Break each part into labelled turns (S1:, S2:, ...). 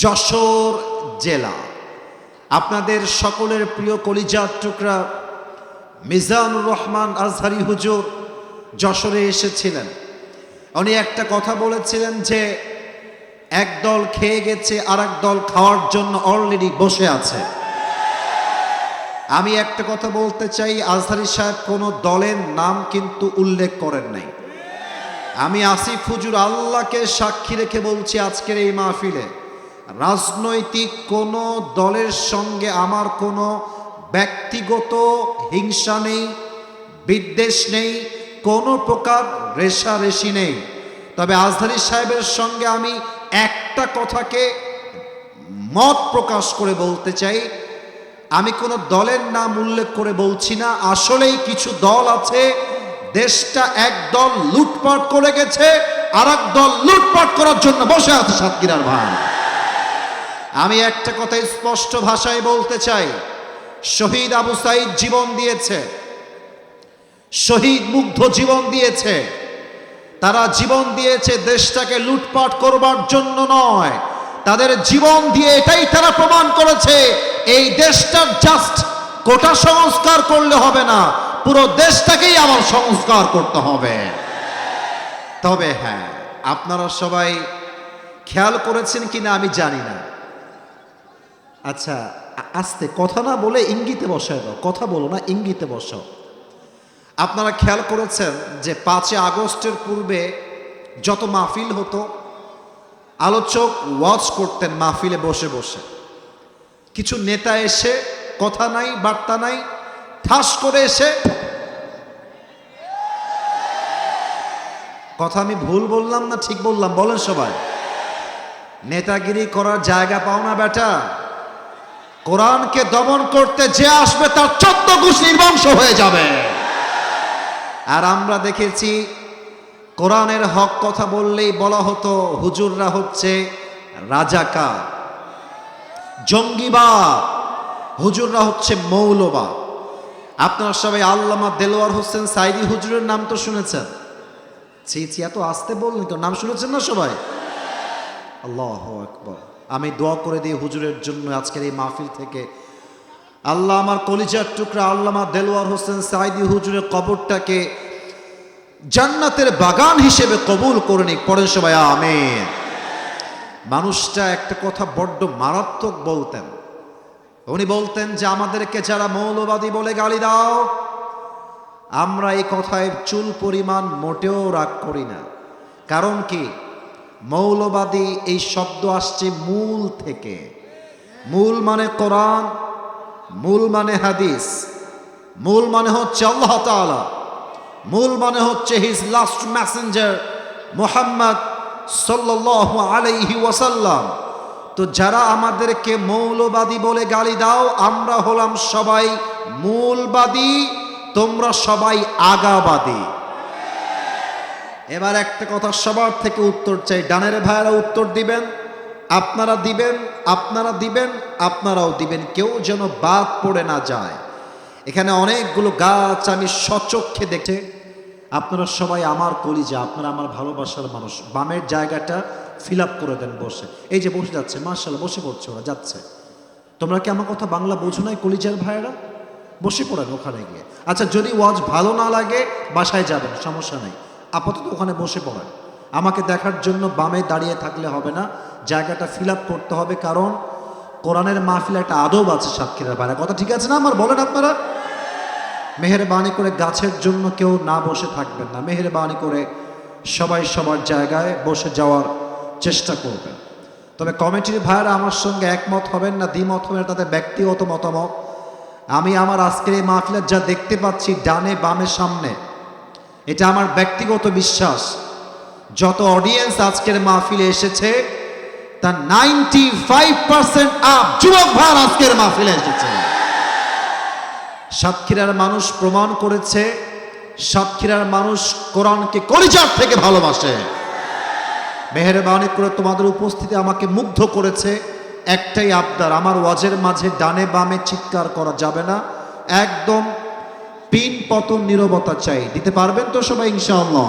S1: যশোর জেলা আপনাদের সকলের প্রিয় কলিজার টুকরা মিজানুর রহমান আজহারি হুজুর যশোরে এসেছিলেন। উনি একটা কথা বলেছিলেন যে এক দল খেয়ে গেছে আর এক দল খাওয়ার জন্য অলরেডি বসে আছে। আমি একটা কথা বলতে চাই, আজহারি সাহেব কোনো দলের নাম কিন্তু উল্লেখ করেন নাই। আমি আসিফ হুজুর আল্লাহকে সাক্ষী রেখে বলছি, আজকের এই মাহফিলে রাজনৈতিক কোনো দলের সঙ্গে আমার কোনো ব্যক্তিগত হিংসা নেই, বিদ্বেষ নেই, কোনো প্রকার রেষারেষি নেই। তবে আজহারি সাহেবের সঙ্গে আমি একটা কথাকে মত প্রকাশ করে বলতে চাই, আমি কোনো দলের নাম উল্লেখ করে বলছি না। আসলেই কিছু দল আছে, দেশটা এক দল লুটপাট করে গেছে, আর এক দল লুটপাট করার জন্য বসে আছে। সাতক্ষীরার ভাই, আমি একটা কথা স্পষ্ট ভাষায় বলতে চাই, শহীদ আবু সাইদ জীবন দিয়েছে, শহীদ মুগ্ধ জীবন দিয়েছে। তারা জীবন দিয়েছে দেশটাকে লুটপাট করবার জন্য নয়, তাদের জীবন দিয়ে এটাই তারা প্রমাণ করেছে এই দেশটার জাস্ট কোটা সংস্কার করলে হবে না, পুরো দেশটাকেই আমার সংস্কার করতে হবে। তবে হ্যাঁ, আপনারা সবাই খেয়াল করেছেন কিনা আমি জানি না। আচ্ছা, আস্তে কথা না বলে ইঙ্গিতে বসায় দাও, কথা বলো না, ইঙ্গিতে বসাও। আপনারা খেয়াল করেছেন যে 5 আগস্টের পূর্বে যত মাহফিল হতো, আলোচক ওয়াচ করতেন মাহফিলে বসে বসে। কিছু নেতা এসে কথা নাই বার্তা নাই, ঠাস করে এসে কথা, আমি ভুল বললাম না ঠিক বললাম বলেন সবাই? নেতাগিরি করার জায়গা পাও না বেটা। কোরআনকে দমন করতে যে আসবে তার 14 গোষ্ঠীর বংশ হয়ে যাবে। আর আমরা দেখেছি কোরআনের হক কথা বললেই বলা হতো হুজুররা হচ্ছে রাজাকার, জঙ্গিবাদ, হুজুররা হচ্ছে মৌলবাদ। আপনারা সবাই আল্লামা দেলোয়ার হোসেন সাইদি হুজুরের নাম তো শুনেছেন। এত আসতে বললেন তো, নাম শুনেছেন না সবাই? আল্লাহু আকবার। আমি দোয়া করে দিই হুজুরের জন্য আজকের এই মাহফিল থেকে, আল্লাহ আমার কলিজার টুকরা আল্লামা দেলোয়ার হোসেন সাইদি হুজুরের কবরটাকে জান্নাতের বাগান হিসেবে কবুল করে নিক। পড়েন সবাই আমিন। মানুষটা একটা কথা বড্ড মারাত্মক বলতেন। উনি বলতেন যে আমাদেরকে যারা মৌলবাদী বলে গালি দাও, আমরা এই কথায় চুল পরিমাণ মোটেও রাগ করি না। কারণ কি, মৌলবাদী এই শব্দ আসছে মূল থেকে। মূল মানে কোরআন, মূল মানে হাদিস, মূল মানে হচ্ছে আল্লাহ তাআলা, মূল মানে হচ্ছে হিজ লাস্ট মেসেঞ্জার মুহাম্মদ সাল্লাল্লাহু আলাইহি ওয়াসাল্লাম। তো যারা আমাদেরকে মৌলবাদী বলে গালি দাও, আমরা হলাম সবাই মূলবাদী, তোমরা সবাই আগাবাদী। এবার একটা কথা সবার থেকে উত্তর চাই, ডানের ভাইয়েরা উত্তর দিবেন, আপনারা দিবেন, আপনারা দিবেন, আপনারাও দিবেন, কেউ যেন বাদ পড়ে না যায়। এখানে অনেকগুলো গাছ আমি সচক্ষে দেখে, আপনারা সবাই আমার কলিজা, আপনারা আমার ভালোবাসার মানুষ। বামের জায়গাটা ফিল আপ করে দেন বসে। এই যে বসে যাচ্ছে, মাশাআল্লাহ বসে পড়ছে, ওরা যাচ্ছে। তোমরা কি আমার কথা বাংলা বোঝো নাই কলিজার ভাইয়েরা? বসে পড়েন ওখানে গিয়ে। আচ্ছা, যদি ওয়াজ ভালো না লাগে বাসায় যাবেন, সমস্যা নেই, আপাতত ওখানে বসে পড়েন। আমাকে দেখার জন্য বামে দাঁড়িয়ে থাকলে হবে না, জায়গাটা ফিল আপ করতে হবে, কারণ কোরআনের মাহফিলে একটা আদব আছে। সাতক্ষীরার ভাইরা কথা ঠিক আছে না আমার? বলেন আপনারা। মেহেরবানি করে গাছের জন্য কেউ না বসে থাকবেন না, মেহেরবানি করে সবাই সবার জায়গায় বসে যাওয়ার চেষ্টা করবেন। তবে কমিটির ভাইয়েরা আমার সঙ্গে একমত হবেন না, দ্বিমত হবেন, তাদের ব্যক্তিগত মতামত। আমি আমার আজকের এই মাহফিলে যা দেখতে পাচ্ছি ডানে বামে সামনে, এটা আমার ব্যক্তিগত বিশ্বাস। যত অডিয়েন্স আজকের মাহফিলে এসেছে তার 95% আপ যুবক ভাই আজকের মাহফিলে এসেছে। সাতক্ষীরার মানুষ প্রমাণ করেছে, সাতক্ষীরার মানুষ কোরআনকে কলিজার থেকে ভালোবাসে। মেহেরবানি করে তোমাদের উপস্থিতি আমাকে মুগ্ধ করেছে। একটাই আবদার, আমার ওয়াজের মাঝে ডানে বামে চিৎকার করা যাবে না, একদম পিন পতন নীরবতা চাই। দিতে পারবেন তো সবাই ইনশাআল্লাহ?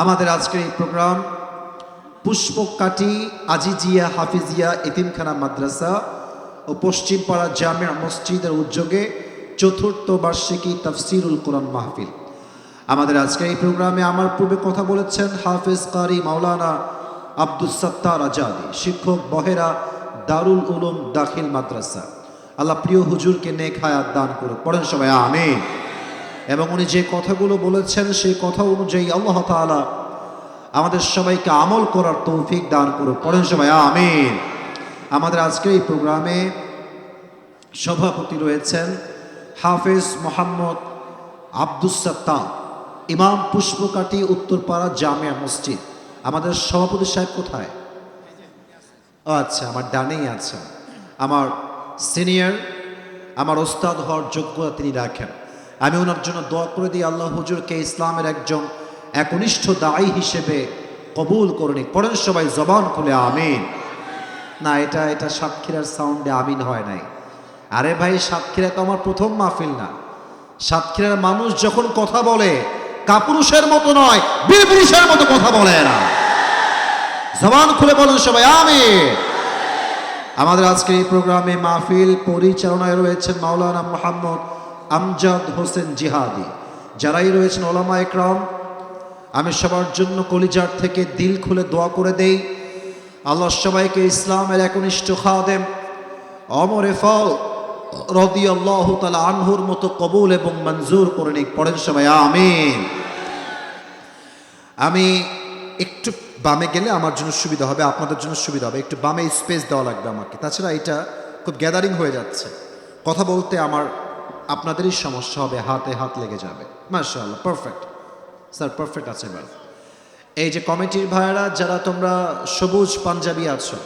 S1: আমাদের আজকের এই প্রোগ্রাম পুষ্পকাঠি আজিজিয়া হাফিজিয়া এতিমখানা মাদ্রাসা ও পশ্চিমপাড়া জামিয়া মসজিদের উদ্যোগে ৪র্থ বার্ষিকী তাফসিরুল কোরআন মাহফিল। আমাদের আজকের এই প্রোগ্রামে আমার পূর্বে কথা বলেছেন হাফেজ কারি মাওলানা আব্দুস সাত্তার আজাদি, শিক্ষক বহেরা দারুল উলুম দাখিল মাদ্রাসা। আল্লাহ প্রিয় হুজুরকে নেক হায়াত দান করুন, পড়েন সবাই আমিন। এবং উনি যে কথাগুলো বলেছেন সেই কথা অনুযায়ী আল্লাহ তাআলা আমাদের সবাইকে আমল করার তৌফিক দান করুন, পড়েন সবাই আমিন। আমাদের আজকের এই প্রোগ্রামে সভাপতি রয়েছেন হাফেজ মোহাম্মদ আব্দুস সাত্তার, ইমাম পুষ্পকাঠি উত্তরপাড়া জামিয়া মসজিদ। আমাদের সভাপতি সাহেব কোথায়? ও আচ্ছা, আমার ডানেই আছেন। আমার সিনিয়র, আমার ওস্তাদ হওয়ার যোগ্যতা তিনি রাখেন। আমি ওনার জন্য দোয়া করে দিই আল্লাহ হুজুরকে ইসলামের একজন একনিষ্ঠ দায়ী হিসেবে কবুল করুন, পড়েন সবাই জবান খুলে আমিন। না, এটা সাতক্ষীরার সাউন্ডে আমিন হয় নাই। আরে ভাই, সাতক্ষীরা তো আমার প্রথম মাহফিল না। সাতক্ষীরার মানুষ যখন কথা বলে কাপুরুষের মতো নয়, বীরপুরুষের মতো কথা বলে না। জবান খুলে বলেন সবাই আমিন। আমাদের আজকের এই প্রোগ্রামে মাহফিল পরিচালনায় রয়েছেন মাওলানা মোহাম্মদ আমজাদ হোসেন জিহাদি, যারাই রয়েছেন ওলামা একরাম। আমি সবার জন্য কলিজার থেকে দিল খুলে দোয়া করে দেই আল্লাহ সবাইকে ইসলামের একনিষ্ঠ খাদেম ওমর ফারুক রাদিয়াল্লাহু তাআলা আনহুর মতো কবুল এবং মঞ্জুর করে নিক, পড়েন সবাই আমিন। আমি একটু বামে গেলে আমার জন্য সুবিধা হবে, আপনাদের জন্য সুবিধা হবে। একটু বামে স্পেস দেওয়া লাগবে আমাকে, তাছাড়া এটা খুব গ্যাদারিং হয়ে যাচ্ছে। কথা বলতে আপনাদেরই সমস্যা হবে, হাতে হাত লেগে যাবে। মাশাআল্লাহ, পারফেক্ট স্যার, পারফেক্ট আছে। এবার এই যে কমিটির ভাইয়েরা যারা তোমরা সবুজ পাঞ্জাবি আছো,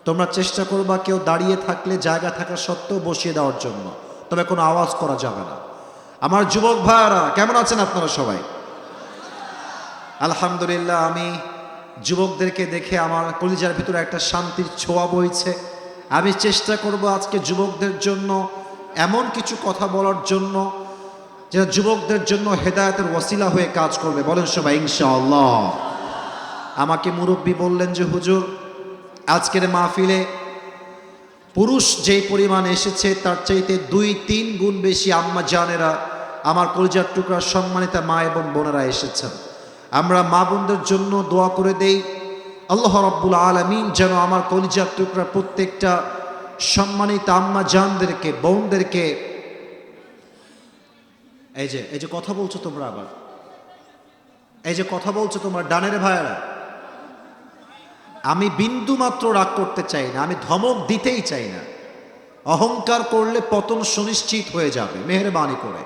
S1: তোমরা চেষ্টা করবা কেউ দাঁড়িয়ে থাকলে জায়গা থাকা সত্ত্বেও বসিয়ে দেওয়ার জন্য, তবে কোনো আওয়াজ করা যাবে না। আমার যুবক ভাইয়েরা কেমন আছেন আপনারা সবাই? আলহামদুলিল্লাহ। আমি যুবকদেরকে দেখে আমার কলিজার ভিতরে একটা শান্তির ছোঁয়া বইছে। আমি চেষ্টা করব আজকে যুবকদের জন্য এমন কিছু কথা বলার জন্য যেটা যুবকদের জন্য হেদায়েতের ওয়াসিলা হয়ে কাজ করবে, বলেন সবাই ইনশাআল্লাহ। আমাকে মুরব্বী বললেন যে হুজুর, আজকের মাহফিলে পুরুষ যেই পরিমাণ এসেছে তার চাইতে 2-3 গুণ বেশি আম্মা জানেরা, আমার কলিজার টুকরা সম্মানিতা মা এবং বোনেরা এসেছেন। আমরা মা বোনদের জন্য দোয়া করে দেই আল্লাহ রাব্বুল আলামিন যেন আমার কলিজার টুকরা প্রত্যেকটা সম্মানিত আম্মা জানদেরকে, বোনদেরকে, এই যে কথা বলছো তোমরা, আবার এই যে কথা বলছো তোমরা ডানের ভাইয়েরা, আমি বিন্দু মাত্র রাগ করতে চাই না, আমি ধমক দিতেই চাই না। অহংকার করলে পতন সুনিশ্চিত হয়ে যাবে। মেহেরবানি করে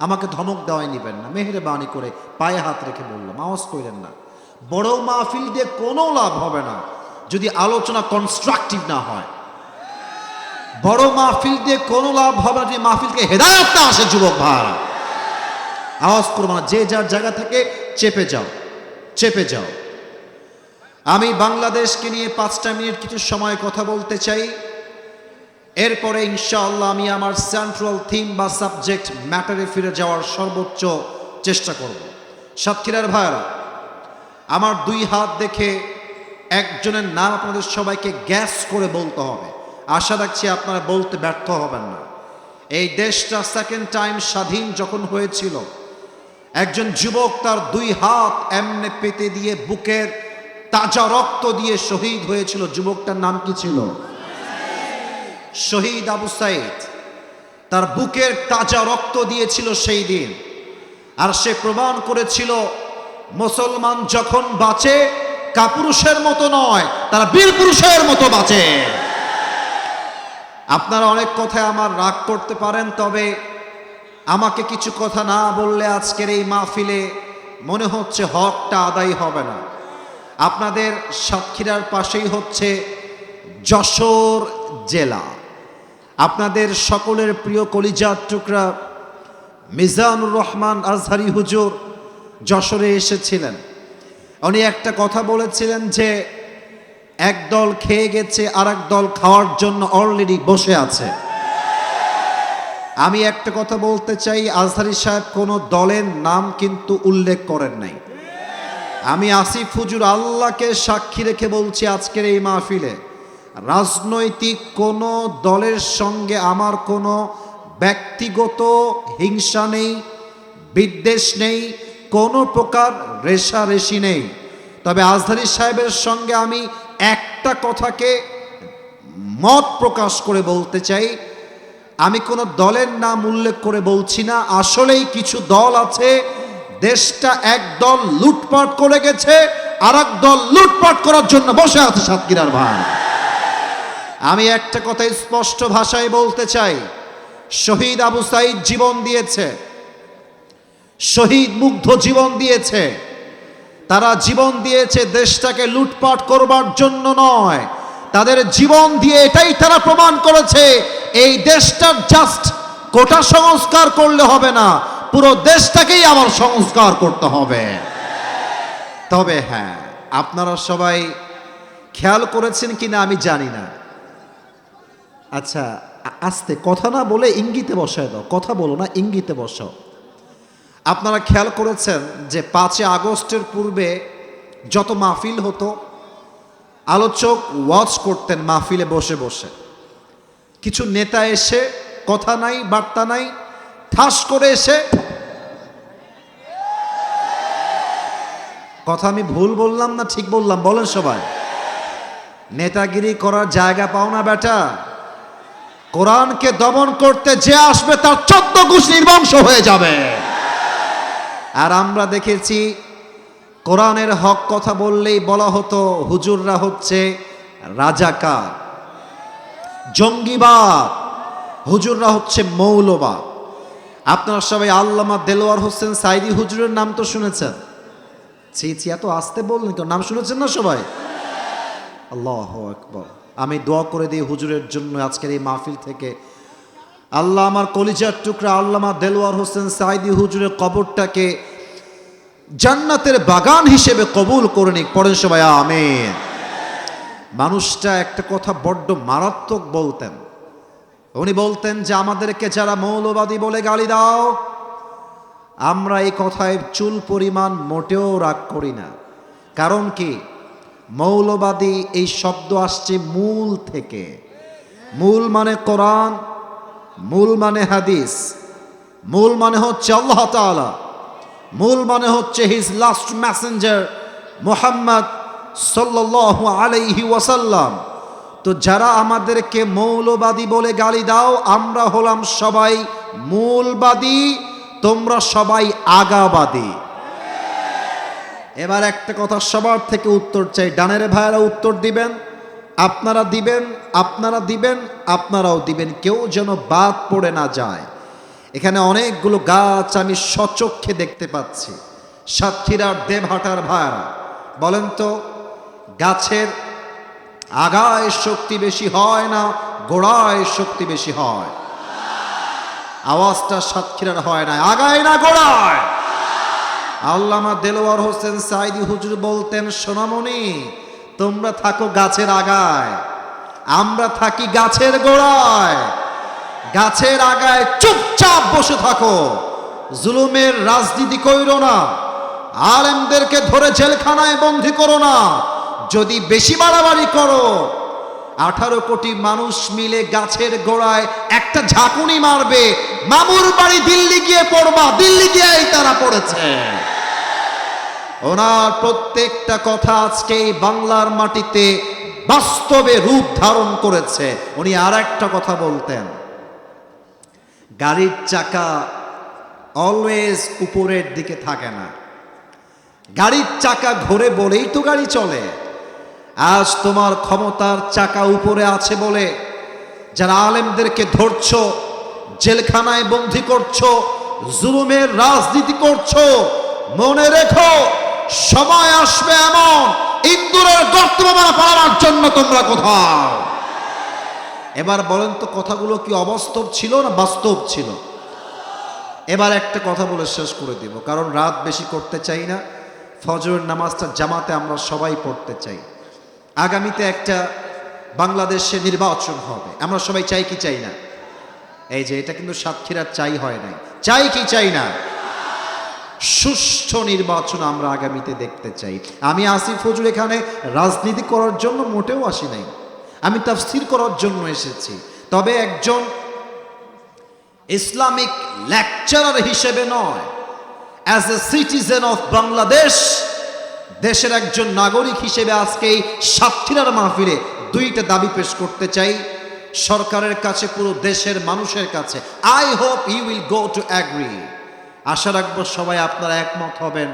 S1: আমাকে ধমক দেওয়াই নিবেন না, মেহেরবানি করে পায়ে হাত রেখে বললাম, আওয়াজ করেন না। বড় মাহফিল দিয়ে কোনো লাভ হবে না যদি আলোচনা কনস্ট্রাকটিভ না হয়। বড় মাহফিল দিয়ে কোনো লাভ হবে না যদি মাহফিলকে হেদায়েত না আসে। যুবক ভাইরা আওয়াজ করবো না, যে যার জায়গা থেকে চেপে যাও। আমি বাংলাদেশকে নিয়ে 5টা মিনিট কিছু সময় কথা বলতে চাই। এরপরে ইনশাআল্লাহ আমি আমার সেন্ট্রাল থিম বা সাবজেক্ট ম্যাটারে ফিরে যাওয়ার সর্বোচ্চ চেষ্টা করব। সাতক্ষীরার ভাইরা, আমার 2 হাত দেখে একজনের নাম আপনাদের সবাইকে গ্যাস করে বলতে হবে। আশা রাখছি আপনারা বলতে ব্যর্থ হবেন না। এই দেশটা সেকেন্ড টাইম স্বাধীন যখন হয়েছিল, একজন যুবক তার 2 হাত এমনে পেতে দিয়ে বুকের তাজা রক্ত দিয়ে শহীদ হয়েছিল। যুবকটার নাম কি ছিল? শহীদ আবু সাইদ। তার বুকের তাজা রক্ত দিয়েছিল সেই দিন। আর সে প্রমাণ করেছিল মুসলমান যখন বাঁচে কাপুরুষের মতো নয়, তারা বীর পুরুষের মতো বাঁচে। আপনারা অনেক কথায় আমার রাগ করতে পারেন, তবে আমাকে কিছু কথা না বললে আজকের এই মাহফিলে মনে হচ্ছে হকটা আদায় হবে না। আপনাদের সাতক্ষীরার পাশেই হচ্ছে যশোর জেলা। আপনাদের সকলের প্রিয় কলিজার টুকরা মিজানুর রহমান আজহারি হুজুর যশোরে এসেছিলেন। উনি একটা কথা বলেছিলেন যে এক দল খেয়ে গেছে, আর এক দল খাওয়ার জন্য অলরেডি বসে আছে। আমি একটা কথা বলতে চাই, আজহারি সাহেব কোনো দলের নাম কিন্তু উল্লেখ করেন নাই। আমি আসিফ হুজুর আল্লাহকে সাক্ষী রেখে বলছি, আজকের এই মাহফিলে রাজনৈতিক কোনো দলের সঙ্গে আমার কোনো ব্যক্তিগত হিংসা নেই, বিদ্বেষ নেই, কোনো প্রকার রেষারেষি নেই। তবে আজহারী সাহেবের সঙ্গে আমি একটা কথাকে মত প্রকাশ করে বলতে চাই, আমি কোনো দলের নাম উল্লেখ করে বলছি না। আসলেই কিছু দল আছে, দেশটা এক দল লুটপাট করে গেছে, আর এক দল লুটপাট করার জন্য বসে আছে সাতক্ষীরার ভাই। আমি একটা কথা স্পষ্ট ভাষায় বলতে চাই, শহীদ আবু সাঈদ জীবন দিয়েছে, শহীদ মুগ্ধ জীবন দিয়েছে। তারা জীবন দিয়েছে দেশটাকে লুটপাট করবার জন্য নয়, তাদের জীবন দিয়ে এটাই তারা প্রমাণ করেছে এই দেশটার জাস্ট কোটা সংস্কার করলে হবে না, পুরো দেশটাকেই আবার সংস্কার করতে হবে। তবে হ্যাঁ, আপনারা সবাই খেয়াল করেছেন কিনা আমি জানি না। আচ্ছা, আস্তে কথা না বলে ইঙ্গিতে বসায় দাও, কথা বলো না, ইঙ্গিতে বসাও। আপনারা খেয়াল করেছেন যে 5 আগস্টের পূর্বে যত মাহফিল হতো, আলোচক ওয়াচ করতেন মাহফিলে বসে বসে। কিছু নেতা এসে কথা নাই বার্তা নাই, ঠাস করে এসে, কথা আমি ভুল বললাম না ঠিক বললাম বলেন সবাই? নেতাগিরি করার জায়গা পাও না বেটা। কোরআনকে দমন করতে যে আসবে তার 14 গোষ্ঠী নির্বংশ হয়ে যাবে। আর আমরা দেখেছি কোরআনের হক কথা বললেই বলা হতো হুজুররা হচ্ছে রাজাকার, জঙ্গিবাদ, হুজুররা হচ্ছে মৌলবাদ। আপনারা সবাই আল্লামা দেলোয়ার হোসেন সাইদি হুজুরের নাম তো শুনেছেন। ছি, এত আসতে বললেন কেন? নাম শুনেছেন না সবাই? আল্লাহু আকবার। আমি দোয়া করে দিই হুজুরের জন্য আজকের এই মাহফিল থেকে, আল্লাহ আমার কলিজার টুকরা আল্লামা দেলোয়ার হোসেন সাইদি হুজুরের কবরটাকে জান্নাতের বাগান হিসেবে কবুল করে নিক। পড়েন সবাই আমিন। মানুষটা একটা কথা বড্ড মারাত্মক বলতেন। উনি বলতেন যে আমাদেরকে যারা মৌলবাদী বলে গালি দাও, আমরা এই কথায় চুল পরিমাণ মোটেও রাগ করি না। কারণ কি? মৌলবাদী এই শব্দ আসছে মূল থেকে। মূল মানে কোরআন, মূল মানে হাদিস, মূল মানে হচ্ছে আল্লাহ তাআলা, মূল মানে হচ্ছে হিজ লাস্ট মেসেঞ্জার মুহাম্মদ সাল্লাল্লাহু আলাইহি ওয়াসাল্লাম। তো যারা আমাদেরকে মৌলবাদী বলে গালি দাও, আমরা হলাম সবাই মূলবাদী, তোমরা সবাই আগাবাদী। এবার একটা কথা সবার থেকে উত্তর চাই, ডানের ভাইয়েরা উত্তর দিবেন, আপনারা দিবেন, আপনারা দিবেন, আপনারাও দিবেন, কেউ যেন বাদ পড়ে না যায়। এখানে অনেকগুলো গাছ আমি সচক্ষে দেখতে পাচ্ছি। সাতক্ষীরার দেবহাটার ভাইয়েরা বলেন তো, গাছের আগায় শক্তি বেশি হয় না গোড়ায় শক্তি বেশি হয়? আওয়াজটা সাতক্ষীরার হয় না, আগায় না গোড়ায়? আল্লামা দেলোয়ার হোসেন সাইদি হুজুর বলতেন, সোনামণি তোমরা থাকো গাছের আগায়, আমরা থাকি গাছের গোড়ায়। গাছের আগায় চুপচাপ বসে থাকো, জুলুমের রাজনীতি কইরো না, আলেমদেরকে ধরে জেলখানায় বন্দী করো না। যদি বেশি বাড়াবাড়ি করো, 18 কোটি মানুষ মিলে গাছের গোড়ায় একটা ঝাঁকুনি মারবে, মামুর বাড়ি দিল্লি গিয়ে পড়বা, দিল্লি গিয়েই তারা পড়েছে। ওনার প্রত্যেকটা কথা আজকে এই বাংলার মাটিতে বাস্তবে রূপ ধারণ করেছে। উনি আর একটা কথা বলতেন, গাড়ির চাকা অলওয়েজ উপরের দিকে থাকে না, গাড়ির চাকা ঘোরে বলেই তো গাড়ি চলে। আজ তোমার ক্ষমতার চাকা উপরে আছে বলে যারা আলেমদেরকে ধরছো, জেলখানায় বন্দী করছো, জুলুমের রাজনীতি করছো, মনে রেখো সময় আসবে এমন ইন্দুরের গর্ত পাওয়ার জন্য তোমরা কোথাও। এবার বলেন তো কথাগুলো কি অবাস্তব ছিল না বাস্তব ছিল? এবার একটা কথা বলে শেষ করে দিব, কারণ রাত বেশি করতে চাই না। ফজরের নামাজটা জামাতে আমরা সবাই পড়তে চাই। আগামীতে একটা বাংলাদেশে নির্বাচন হবে, আমরা সবাই চাই কি চাই না? এই যে এটা কিন্তু সাতক্ষীরার চাই হয় নাই, চাই কি চাই না? সুষ্ঠু নির্বাচন আমরা আগামীতে দেখতে চাই। আমি আসিফ হুজুর এখানে রাজনীতি করার জন্য মোটেও আসি নাই, আমি তাফসীর করার জন্য এসেছি। তবে একজন ইসলামিক লেকচারার হিসেবে নয়, as a citizen of Bangladesh, দেশের একজন নাগরিক হিসেবে আজকে এই সাতক্ষীরার মাহফিলে দুইটা দাবি পেশ করতে চাই সরকারের কাছে, পুরো দেশের মানুষের কাছে। I hope you will go to agree. আশা রাখবো সবাই আপনারা একমত হবেন,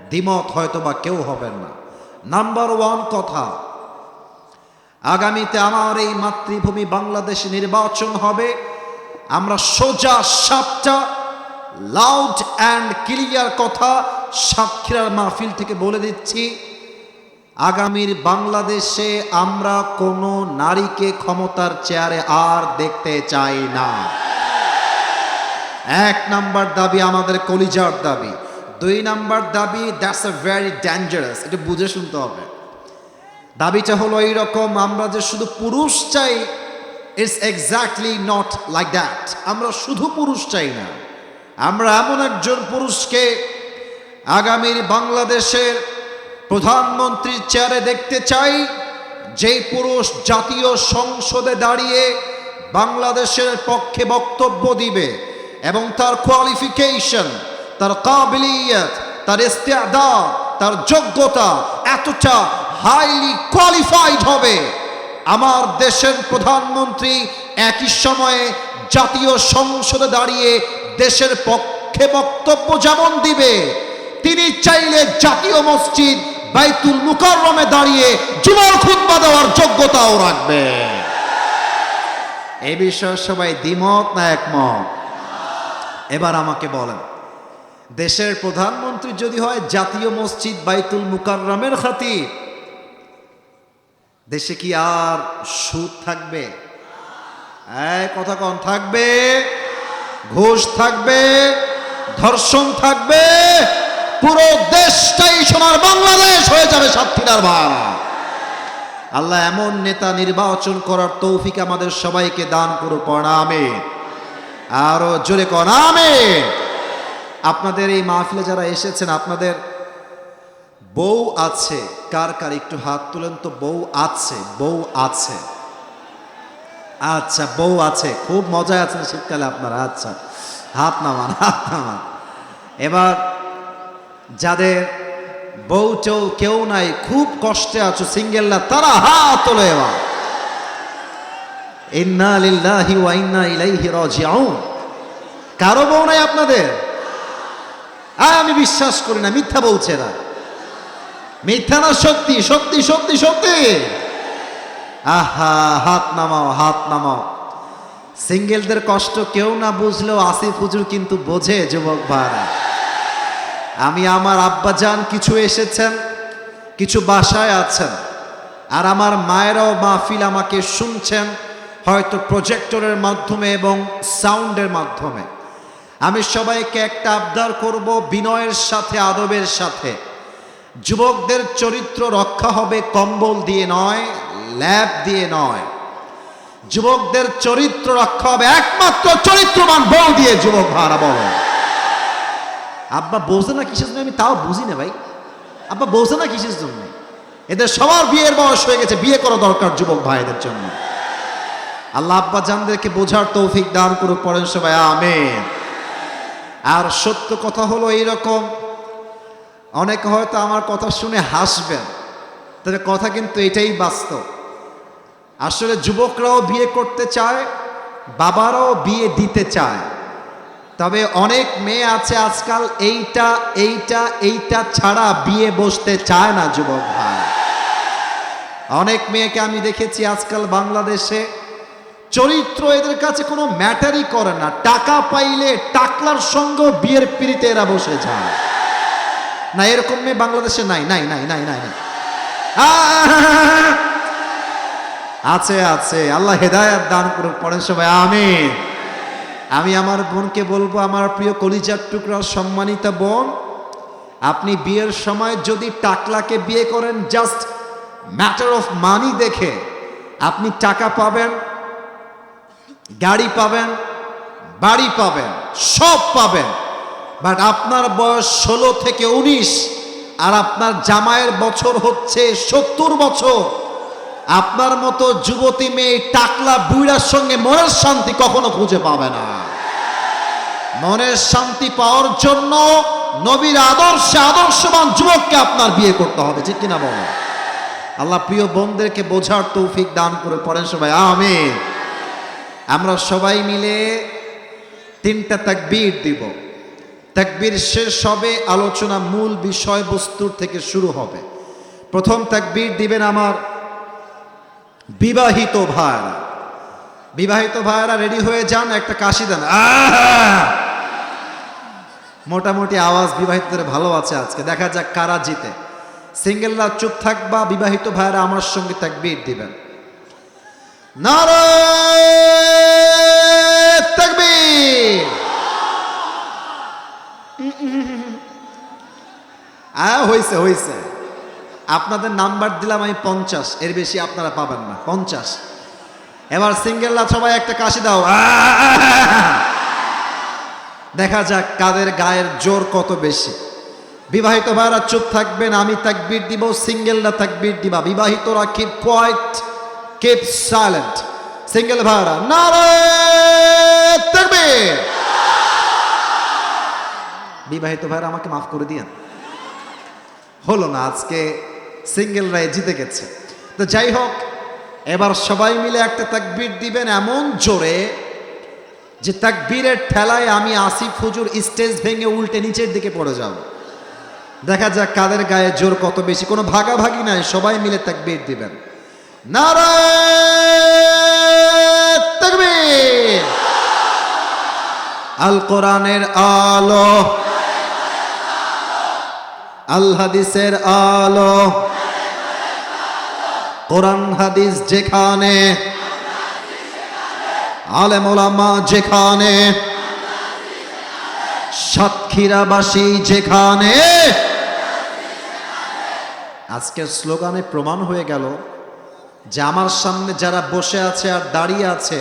S1: দ্বিমত হয়তো বা কেউ হবেন না। নাম্বার ওয়ান কথা, আগামীতে আমার এই মাতৃভূমি বাংলাদেশে নির্বাচন হবে। আমরা সোজা সাপটা লাউড অ্যান্ড ক্লিয়ার কথা সাতক্ষীরার মাহফিল থেকে বলে দিচ্ছি, আগামীর বাংলাদেশে আমরা কোনো নারীকে ক্ষমতার চেয়ারে আর দেখতে চাই না। এক নাম্বার দাবি আমাদের কলিজার দাবি। দুই নাম্বার দাবি, দ্যাটস এ ভেরি ডেঞ্জারাস, এটা বুঝে শুনতে হবে। দাবিটা হলো এইরকম, আমরা যে শুধু পুরুষ চাই, it's exactly not like that. আমরা শুধু পুরুষ চাই না, আমরা এমন একজন পুরুষকে আগামীর বাংলাদেশের প্রধানমন্ত্রীর চেয়ারে দেখতে চাই, যেই পুরুষ জাতীয় সংসদে দাঁড়িয়ে বাংলাদেশের পক্ষে বক্তব্য দিবে এবং তার কোয়ালিফিকেশন, তার কাবিলিয়ত, তার ইস্তেদাদ, তার যোগ্যতা এতটা হাইলি কোয়ালিফাইড হবে, আমার দেশের প্রধানমন্ত্রী একই সময়ে জাতীয় সংসদে দাঁড়িয়ে দেশের পক্ষে বক্তব্য যেমন দিবে, তিনি চাইলে জাতীয় মসজিদ বাইতুল মুকাররমে দাঁড়িয়ে জুমার খুতবা দেওয়ার যোগ্যতাও রাখবে। এই বিষয়ে সবাই দ্বিমত না একমত? এবার আমাকে বলেন, দেশের প্রধানমন্ত্রী যদি হয় জাতীয় মসজিদ বাইতুল মুকাররমের খাতির, দেশে কি আর সুদ থাকবে? কথা কন, থাকবে? ঘুষ থাকবে? ধর্ষণ থাকবে? পুরো দেশটাই সোনার বাংলাদেশ হয়ে যাবে সাতক্ষীরার ভাড়া। আল্লাহ এমন নেতা নির্বাচন করার তৌফিক আমাদের সবাইকে দান করুক, আমিন। আরো জোরে কন আমিন। আপনাদের এই মাহফিলে যারা এসেছেন, আপনাদের বউ আছে? কার কার একটু হাত তুলেন তো। বউ আছে? বউ আছে? আচ্ছা, বউ আছে, খুব মজায় আছেন শীতকালে আপনারা। আচ্ছা, হাত নামান, হাত নামান। এবার যাদের বউ চৌ কেউ নাই, খুব কষ্টে আছো, সিঙ্গেলরা, তারা হাত তোলে। এবার ইন্না লিল্লাহি ওয়া ইন্না ইলাইহি রাজিউন। কারো বউ নাই আপনাদের? আমি বিশ্বাস করি না, মিথ্যা বলছে না। মিথ্যা না সত্যি? সত্যি সত্যি সত্যি। আহা, হাত নামাও, হাত নামাও। সিঙ্গেলদের কষ্ট কেউ না বুঝলেও আসিফ হুজুর কিন্তু বোঝে যুবক ভাইরা। আমি আমার আব্বাজান কিছু এসেছেন, কিছু বাসায় আছেন, আর আমার মায়েরাও মাহফিল আমাকে শুনছেন, হয়তো প্রজেক্টরের মাধ্যমে এবং সাউন্ডের মাধ্যমে। আমি সবাইকে একটা আবদার করব, বিনয়ের সাথে, আদবের সাথে। যুবকদের চরিত্র রক্ষা হবে কম্বল দিয়ে নয়, ল্যাব দিয়ে নয়। যুবকদের চরিত্র রক্ষা হবে একমাত্র চরিত্রবান বউ দিয়ে। যুবক ভাড়া বলো, আব্বা বোঝে না কিসের জন্য? আমি তাও বুঝি না ভাই, আব্বা বোঝে না কিসের জন্য? এদের সবার বিয়ের বয়স হয়ে গেছে, বিয়ে করা দরকার যুবক ভাইদের জন্য। আল্লাহ আব্বা জানদেরকে বোঝার তৌফিক দান করুক, পড়েন সবাই আমিন। আর সত্য কথা হলো এইরকম, অনেকে হয়তো আমার কথা শুনে হাসবেন, তবে কথা কিন্তু এটাই বাস্তব। আসলে যুবকরাও বিয়ে করতে চায়, বাবারাও বিয়ে দিতে চায়, তবে অনেক মেয়ে আছে আজকাল এইটা এইটা এইটা ছাড়া বিয়ে বসতে চায় না যুবক ভাই। অনেক মেয়েকে আমি দেখেছি আজকাল বাংলাদেশে, চরিত্র এদের কাছে কোনো ম্যাটারই করে না। টাকা পাইলে টাকলার সঙ্গে বিয়ের পিড়িতে এরা বসে যায়। না, এরকম মেয়ে বাংলাদেশে নাই, নাই নাই নাই নাই নাই। আছে আছে, আল্লাহ হেদায়েত দান করুক, পড়েন সবাই আমিন। আমি আমার বোনকে বলবো, আমার প্রিয় কলিজার টুকরা সম্মানিত বোন, আপনি বিয়ের সময় যদি টাকলাকে বিয়ে করেন জাস্ট ম্যাটার অফ মানি দেখে, আপনি টাকা পাবেন, গাড়ি পাবেন, বাড়ি পাবেন, সব পাবেন, বাট আপনার বয়স 16 থেকে 19 আর আপনার জামাইয়ের বছর হচ্ছে 70 বছর। আপনার মতো যুবতী মেয়ে টাকলা বুইড়ার সঙ্গে মনের শান্তি কখনো খুঁজে পাবে না। মনের শান্তি পাওয়ার জন্য নবীর আদর্শে আদর্শবান যুবককে আপনার বিয়ে করতে হবে, ঠিক কিনা বলো? আল্লাহ প্রিয় বোনদেরকে বোঝার তৌফিক দান করে পড়েন সবাই আমিন। আমরা সবাই মিলে 3টা তাকবীর দিব। তাকবীর শেষ হবে, আলোচনা মূল বিষয়বস্তুর থেকে শুরু হবে। প্রথম তাকবীর দিবেন আমার বিবাহিত ভাইরা। বিবাহিত ভাইরা রেডি হয়ে যান, একটা কাশি দেন। মোটামুটি আওয়াজ বিবাহিতদের ভালো আছে আজকে, দেখা যাক কারা জিতে। সিঙ্গেলরা চুপ থাকবা, বিবাহিত ভাইরা আমার সঙ্গে তাকবীর দিবেন। নারায়ে তাকবীর। হইছে হইছে, আপনাদের নাম্বার দিলাম আমি 50, এর বেশি আপনারা পাবেন না, 50। এবার সিঙ্গেলরা সবাই একটা কাশি দাও। দেখা যাক কাদের গায়ের জোর কত বেশি। বিবাহিত ভাইরা চুপ থাকবেন, আমি তাকবীর দিব, সিঙ্গেলরা তাকবীর দিবা। বিবাহিতরা keep quiet, keep silent. Single ভাইরা নারায়ে তাকবীর। বিবাহিত ভাইরা আমাকে মাফ করে দিয়েন, হলো না, আজকে সিঙ্গেলরাই জিতে গেছে। তো যাই হোক, এবার সবাই মিলে একটা তাকবীর দিবেন এমন জোরে যে তাকবীরের ঠেলায় আমি আসিফ হুজুর স্টেজ ভেঙে উল্টে নিচের দিকে পড়ে যাব। দেখা যাক কাদের গায়ে জোর কত বেশি। কোনো ভাগাভাগি নাই, সবাই মিলে তাকবীর দিবেন। নারায়ে তাকবীর। আল কোরআনের আলো, আল হাদিসের আলো, কোরআন হাদিস যেখানে, আলেম ওলামা যেখানে, সাতক্ষীরাবাসী যেখানে। আজকের স্লোগানে প্রমাণ হয়ে গেল যে আমার সামনে যারা বসে আছে আর দাঁড়িয়ে আছে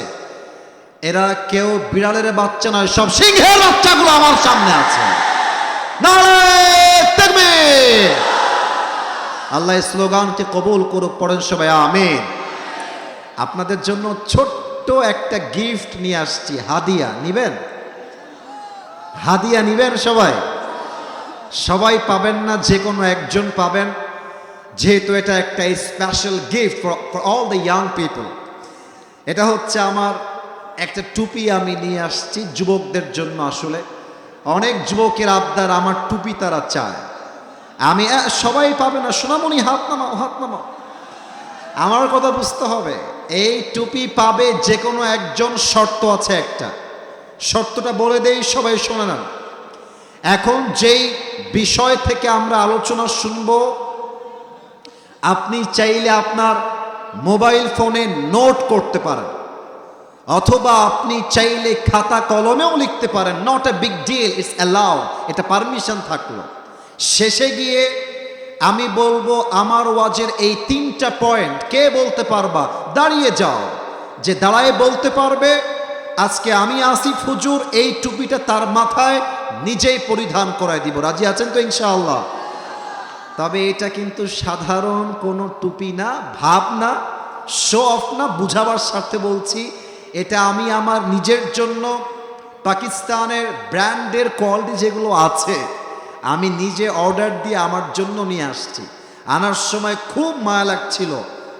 S1: এরা কেউ বিড়ালের বাচ্চা নয়, সব সিংহের বাচ্চাগুলো আমার সামনে আছে। নারায়ে তাকবীর। আল্লাহ স্লোগানকে কবুল করুক, পড়েন সবাই আমিন। আপনাদের জন্য ছোট্ট একটা গিফট নিয়ে আসছি, হাদিয়া নিবেন? হাদিয়া নিবেন সবাই? সবাই পাবেন না, যে কোনো একজন পাবেন, যেহেতু এটা একটা special gift for all the young people. এটা হচ্ছে আমার একটা টুপি আমি নিয়ে আসছি যুবকদের জন্য। আসলে অনেক যুবকের আবদার, আমার টুপি তারা চায়। আমি সবাই পাবে না, সোনামণি হাত নামাও, হাত নামাও। আমার কথা বুঝতে হবে, এই টুপি পাবে যে কোনো একজন, শর্ত আছে একটা। শর্তটা বলে দেই, সবাই শোনে না। এখন যেই বিষয় থেকে আমরা আলোচনা শুনবো, আপনি চাইলে আপনার মোবাইল ফোনে নোট করতে পারেন, অথবা আপনি চাইলে খাতা কলমেও লিখতে পারেন। Not a big deal, it's allowed, এটা পারমিশন থাকলো। শেষে গিয়ে আমি বলবো আমার ওয়াজের এই 3টা পয়েন্ট কে বলতে পারবা, দাঁড়িয়ে যাও। যে দাঁড়ায় বলতে পারবে, আজকে আমি আসিফ হুজুর এই টুপিটা তার মাথায় নিজেই পরিধান করায় দিব। রাজি আছেন তো ইনশাআল্লাহ? তবে এটা কিন্তু সাধারণ কোনো টুপি না, ভাব না, শো অফ না, বুঝাবার স্বার্থে বলছি। এটা আমি আমার নিজের জন্য পাকিস্তানের ব্র্যান্ডের কোয়ালিটি যেগুলো আছে আমি নিজে অর্ডার দিয়ে আমার জন্য নিয়ে আসছি। আনার সময় খুব মায়া লাগছিল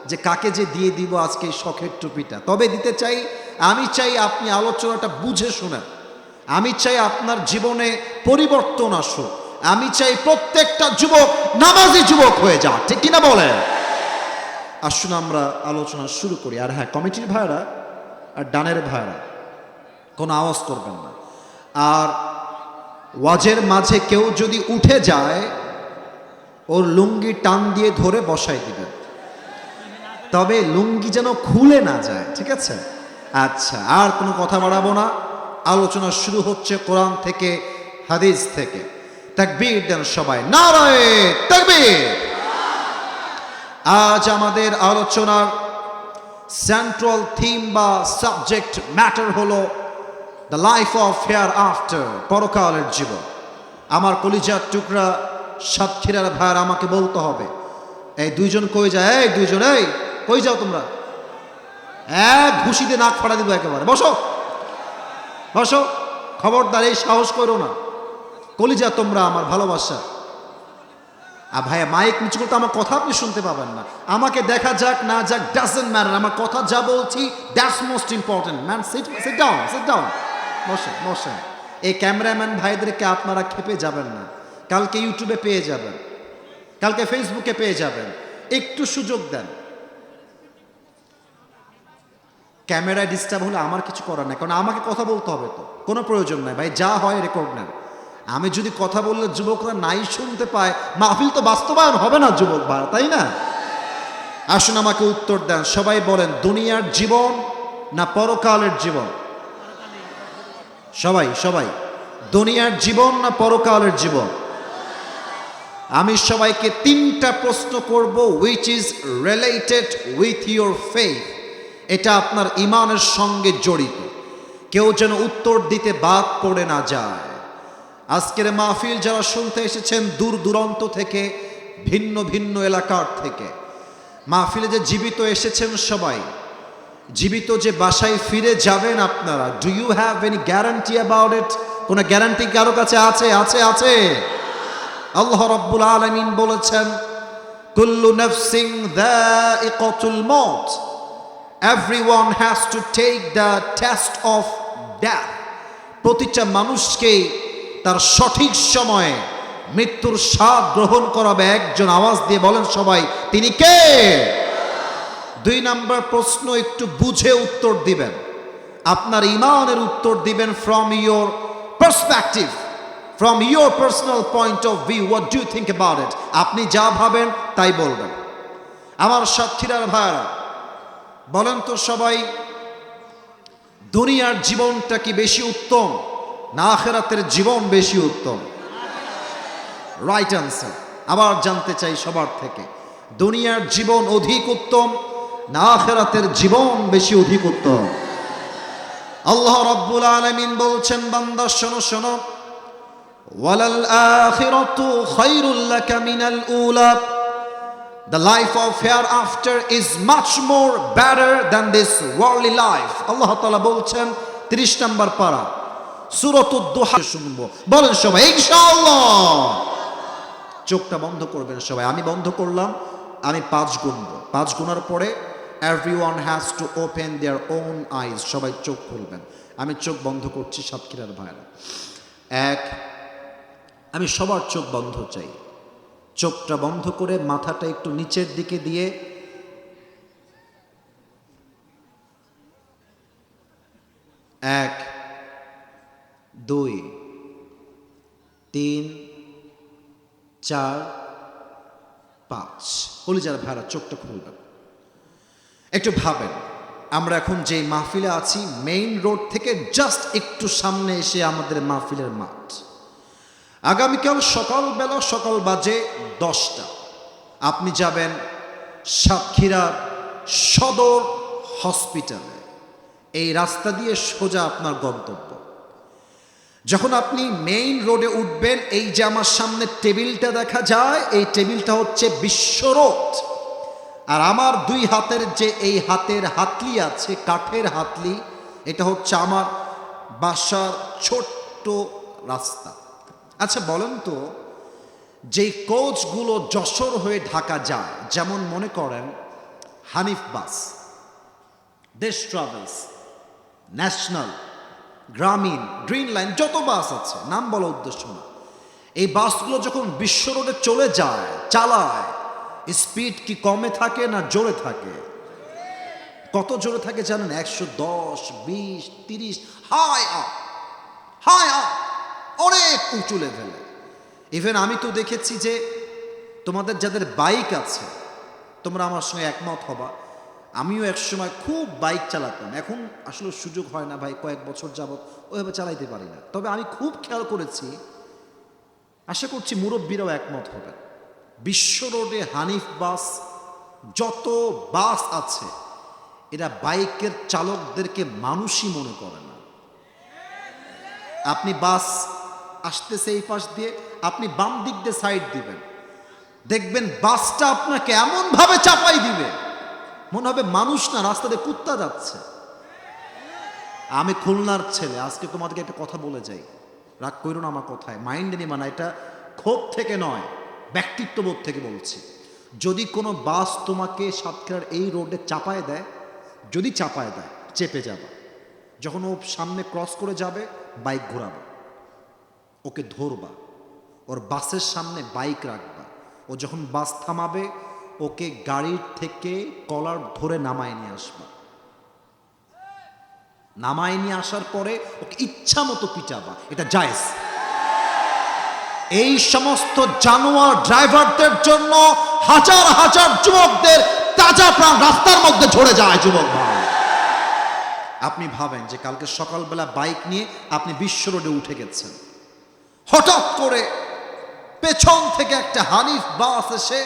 S1: যে কাকে যে দিয়ে দিব আজকে এই শখের টুপিটা। তবে দিতে চাই, আমি চাই আপনি আলোচনাটা বুঝে শুনেন। আমি চাই আপনার জীবনে পরিবর্তন আসুক। আমি চাই প্রত্যেকটা যুবক নামাজি যুবক হয়ে যাক, ঠিক কিনা বলেন? আসুন আমরা আলোচনা শুরু করি। আর হ্যাঁ, কমিটির ভাইরা আর ডানের ভাইরা কোনো আওয়াজ করবেন না। আর ওয়াজের মাঝে কেউ যদি উঠে যায়, ওর লুঙ্গি টান দিয়ে ধরে বসাই দিবেন, তবে লুঙ্গি যেন খুলে না যায়, ঠিক আছে? আচ্ছা, আর কোনো কথা বাড়াবো না। আলোচনা শুরু হচ্ছে কোরআন থেকে, হাদিস থেকে। তাকবীর দেন সবাই, নারায়ে তাকবীর। আজ আমাদের আলোচনার সেন্ট্রাল থিম বা সাবজেক্ট ম্যাটার হলো the life of hair after, পরকালের জীবন। আমার কলিজার টুকরা সাতক্ষীরার ভাইয়ার আমাকে বলতে হবে, এই দুইজন কই যায়, এই দুইজন, এই কই যাও তোমরা? এক ঘুষিতে নাক ফাড়া দিব একেবারে। বসো বসো, খবরদার এই সাহস করো না। কলিজা তোমরা আমার ভালোবাসা। আর ভাইয়া মাইক নিচু করতে আমার কথা আপনি শুনতে পাবেন না। আমাকে দেখা যাক না যাক ডাজন্ট ম্যাটার, আমার কথা যা বলছি that's most important. Man sit down, sit down, বসেন বসেন। এই ক্যামেরাম্যান ভাইদেরকে আপনারা খেপে যাবেন না, কালকে ইউটিউবে পেয়ে যাবেন, কালকে ফেসবুকে পেয়ে যাবেন, একটু সুযোগ দেন। ক্যামেরায় ডিস্টার্ব হলে আমার কিছু করার নাই, কারণ আমাকে কথা বলতে হবে তো, কোনো প্রয়োজন নাই ভাই, যা হয় রেকর্ড নেন। আমি যদি কথা বললে যুবকরা নাই শুনতে পায়, মাহফিল তো বাস্তবায়ন হবে না যুবক ভাই, তাই না? আসুন আমাকে উত্তর দেন, সবাই বলেন দুনিয়ার জীবন না পরকালের জীবন? সবাই সবাই, দুনিয়ার জীবন না পরকালের জীবন? আমি সবাইকে তিনটা প্রশ্ন করব, which is related with your faith. এটা আপনার ইমানের সঙ্গে জড়িত, কেউ যেন উত্তর দিতে বাদ পড়ে না যায়। আজকের মাহফিল যারা শুনতে এসেছেন দূর দূরান্ত থেকে, ভিন্ন ভিন্ন এলাকার থেকে, মাহফিলে যে জীবিত এসেছেন সবাই, জীবিত যে বাসায় ফিরে যাবেন আপনারা, do you have any guarantee about it? কোনো গ্যারান্টি কারো কাছে আছে? আছে আছে। আল্লাহ রাব্বুল আলামিন বলেছেন, কুল্লু নাফসিন যায়িকাতুল মউত, everyone has to take the test of death. প্রতিটা মানুষকে তার সঠিক সময়ে মৃত্যুর স্বাদ গ্রহণ করাবে একজন। আওয়াজ দিয়ে বলেন সবাই, তিনি কে? দুই নাম্বার প্রশ্ন একটু বুঝে উত্তর দিবেন, আপনার ইমানের উত্তর দিবেন from your perspective, from your personal point of view. What do you think about it? আপনি যা ভাবেন তাই বলবেন। আমার সাতক্ষীরার ভাইরা বলেন তো সবাই, দুনিয়ার জীবনটা কি বেশি উত্তম না আখিরাতের জীবন বেশি উত্তম? Right answer. আবার জানতে চাই সবার থেকে, দুনিয়ার জীবন অধিক উত্তম না আখিরাতের জীবন বেশি অধিক উত্তম? আল্লাহ রাব্বুল আলামিন বলছেন, বান্দা শোনো শোনো, ওয়ালাল আখিরাতু খায়রুল লাকা মিনাল উলা। The life of hereafter is much more better than this worldly life. আল্লাহ তাআলা বলছেন 30 নম্বর পারা সূরাতুদ দুহা শুনবো। বলেন সবাই ইনশাআল্লাহ। চোখটা বন্ধ করবেন সবাই, আমি বন্ধ করলাম, আমি 5 গুনবো, 5 গুনার পরে everyone has to open their own eyes. সবাই চোখ খুলবেন, আমি চোখ বন্ধ করছি সাতক্ষীরার ভাইরা। 1, আমি সবার চোখ বন্ধ চাই। চোখটা বন্ধ করে মাথাটা একটু নিচের দিকে দিয়ে 1, 2, 3, 4, 5। কলিজার ভাইরা চোখটা খুলবেন, একটু ভাবেন, আমরা এখন যে মাহফিলে আছি মেইন রোড থেকে জাস্ট একটু সামনে এসে আমাদের মাহফিলের মাঠ। আগামীকাল সকালবেলা, সকাল বাজে 10টা, আপনি যাবেন সাতক্ষীরার সদর হসপিটালে। এই রাস্তা দিয়ে সোজা আপনার গন্তব্য। যখন আপনি মেইন রোডে উঠবেন, এই যে আমার সামনে টেবিলটা দেখা যায়, এই টেবিলটা হচ্ছে বিশ্ব রোড। আর আমার 2 হাতের যে এই হাতের হাতলি আছে, কাঠের হাতলি, এটা হচ্ছে আমার বাসার ছোট্ট রাস্তা। আচ্ছা বলেন তো, যেই কোচগুলো যশোর হয়ে ঢাকা যায়, যেমন মনে করেন হানিফ বাস, দেশ ট্রাভেলস, ন্যাশনাল, গ্রামীণ, গ্রিন লাইন, যত বাস আছে, নাম বলা উদ্দেশ্য না, এই বাসগুলো যখন বিশ্ব রোডে চলে যায়, চালায়, স্পিড কি কমে থাকে না জোরে থাকে? কত জোরে থাকে জানেন? 110, 20, 30, হাই আপ, হাই আপ, অনেক উঁচু লেভেলে। ইভেন আমি তো দেখেছি যে তোমাদের যাদের বাইক আছে, তোমরা আমার সঙ্গে একমত হবা, আমিও একসময় খুব বাইক চালাতাম, এখন আসলে সুযোগ হয় না ভাই, কয়েক বছর যাবত ওইভাবে চালাইতে পারি না। তবে আমি খুব খেয়াল করেছি, আশা করছি মুরব্বীরাও একমত হবে, বিশ্ব রোডে হানিফ বাস, যত বাস আছে, এরা বাইকের চালকদেরকে মানুষই মনে করে না। আপনি বাস আসতেছে এই পাশ দিয়ে, আপনি বাম দিক দিয়ে সাইড দিবেন, দেখবেন বাসটা আপনাকে এমন ভাবে চাপাই দিবে মনে হবে মানুষ না, রাস্তা দিয়ে কুত্তা যাচ্ছে। আমি খুলনার ছেলে, আজকে তোমাদেরকে একটা কথা বলে যাই, রাগ করো না আমার কথায়, মাইন্ডে নিবা না, এটা ক্ষোভ থেকে নয়, ব্যক্তিত্ববোধ থেকে বলছি। যদি কোনো বাস তোমাকে সাতক্ষীরার এই রোডে চাপায় দেয়, যদি চাপায় দেয়, চেপে যাবা। যখন ও সামনে ক্রস করে যাবে, বাইক ঘোরাবা, ওকে ধরবা, ওর বাসের সামনে বাইক রাখবা। ও যখন বাস থামাবে, ওকে গাড়ির থেকে কলার ধরে নামায় নিয়ে আসবা। নামায় নিয়ে আসার পরে ওকে ইচ্ছা মতো পিটাবা, এটা জায়েজ। এই সমস্ত জানোয়ার ড্রাইভারদের জন্য হাজার হাজার যুবকদের তাজা প্রাণ রাস্তার মধ্যে ঝরে যায়। যুবক ভাই, আপনি ভাবেন যে কালকে সকালবেলা বাইক নিয়ে আপনি বিশ্ব রোডে উঠে গেছেন, হঠাৎ করে পেছন থেকে একটা হানিফ বাস এসে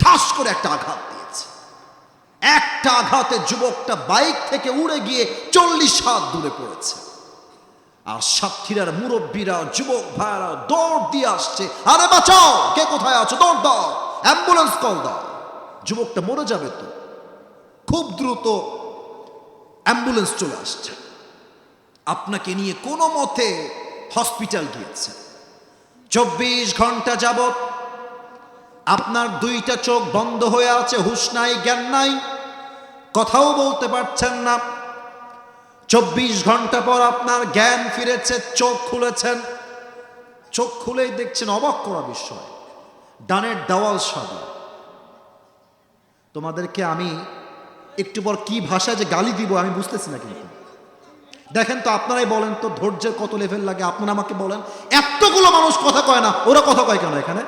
S1: ঠাস করে একটা আঘাত দিয়েছে। একটা আঘাতে যুবকটা বাইক থেকে উড়ে গিয়ে 40 হাত দূরে পড়েছে। আর সাতক্ষীরার মুরব্বীরা, যুবক ভাইরা দৌড় দিয়ে আসছে, আরে বাঁচাও, কে কোথায় আছো, দৌড় দাও, অ্যাম্বুলেন্স কল দাও, যুবকটা মরে যাবে তো। খুব দ্রুত অ্যাম্বুলেন্স চলে আসছে, আপনাকে নিয়ে কোনো মতে হসপিটাল গিয়েছে। 24 ঘন্টা যাবত আপনার দুইটা চোখ বন্ধ হয়ে আছে, হুঁশ নাই, জ্ঞান নাই, কথাও বলতে পারছেন না। 24 ঘন্টা পর আপনার জ্ঞান ফিরেছে, চোখ খুলেছেন। চোখ খুলেই দেখছেন অবাক করা বিষয়, ডানের দেওয়াল সাদা। তোমাদেরকে আমি একটু পর কি ভাষায় যে গালি দিব আমি বুঝতেছি না, কিন্তু দেখেন তো, আপনারাই বলেন তো ধৈর্যের কত লেভেল লাগে। আপনারা আমাকে বলেন, এতগুলো মানুষ কথা কয় না, ওরা কথা কয় কেন এখানে?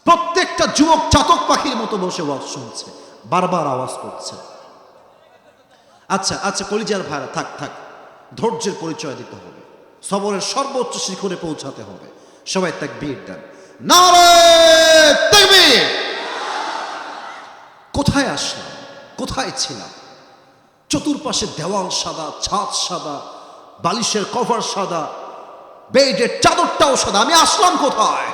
S1: প্রত্যেকটা যুবক চাতক পাখির মতো বসে ওয়াজ শুনছে, বারবার আওয়াজ করছে। আচ্ছা আচ্ছা কলিজার ভাইরা, থাক থাক, ধৈর্যের পরিচয় দিতে হবে, সবরের সর্বোচ্চ শিখরে পৌঁছাতে হবে। সবাই তাকবীর দেন, নারে তাকবীর। কোথায় আসলাম, কোথায় ছিলাম? চতুর্পাশে দেওয়াল সাদা, ছাদ সাদা, বালিশের কভার সাদা, বেডের চাদরটাও সাদা। আমি আসলাম কোথায়?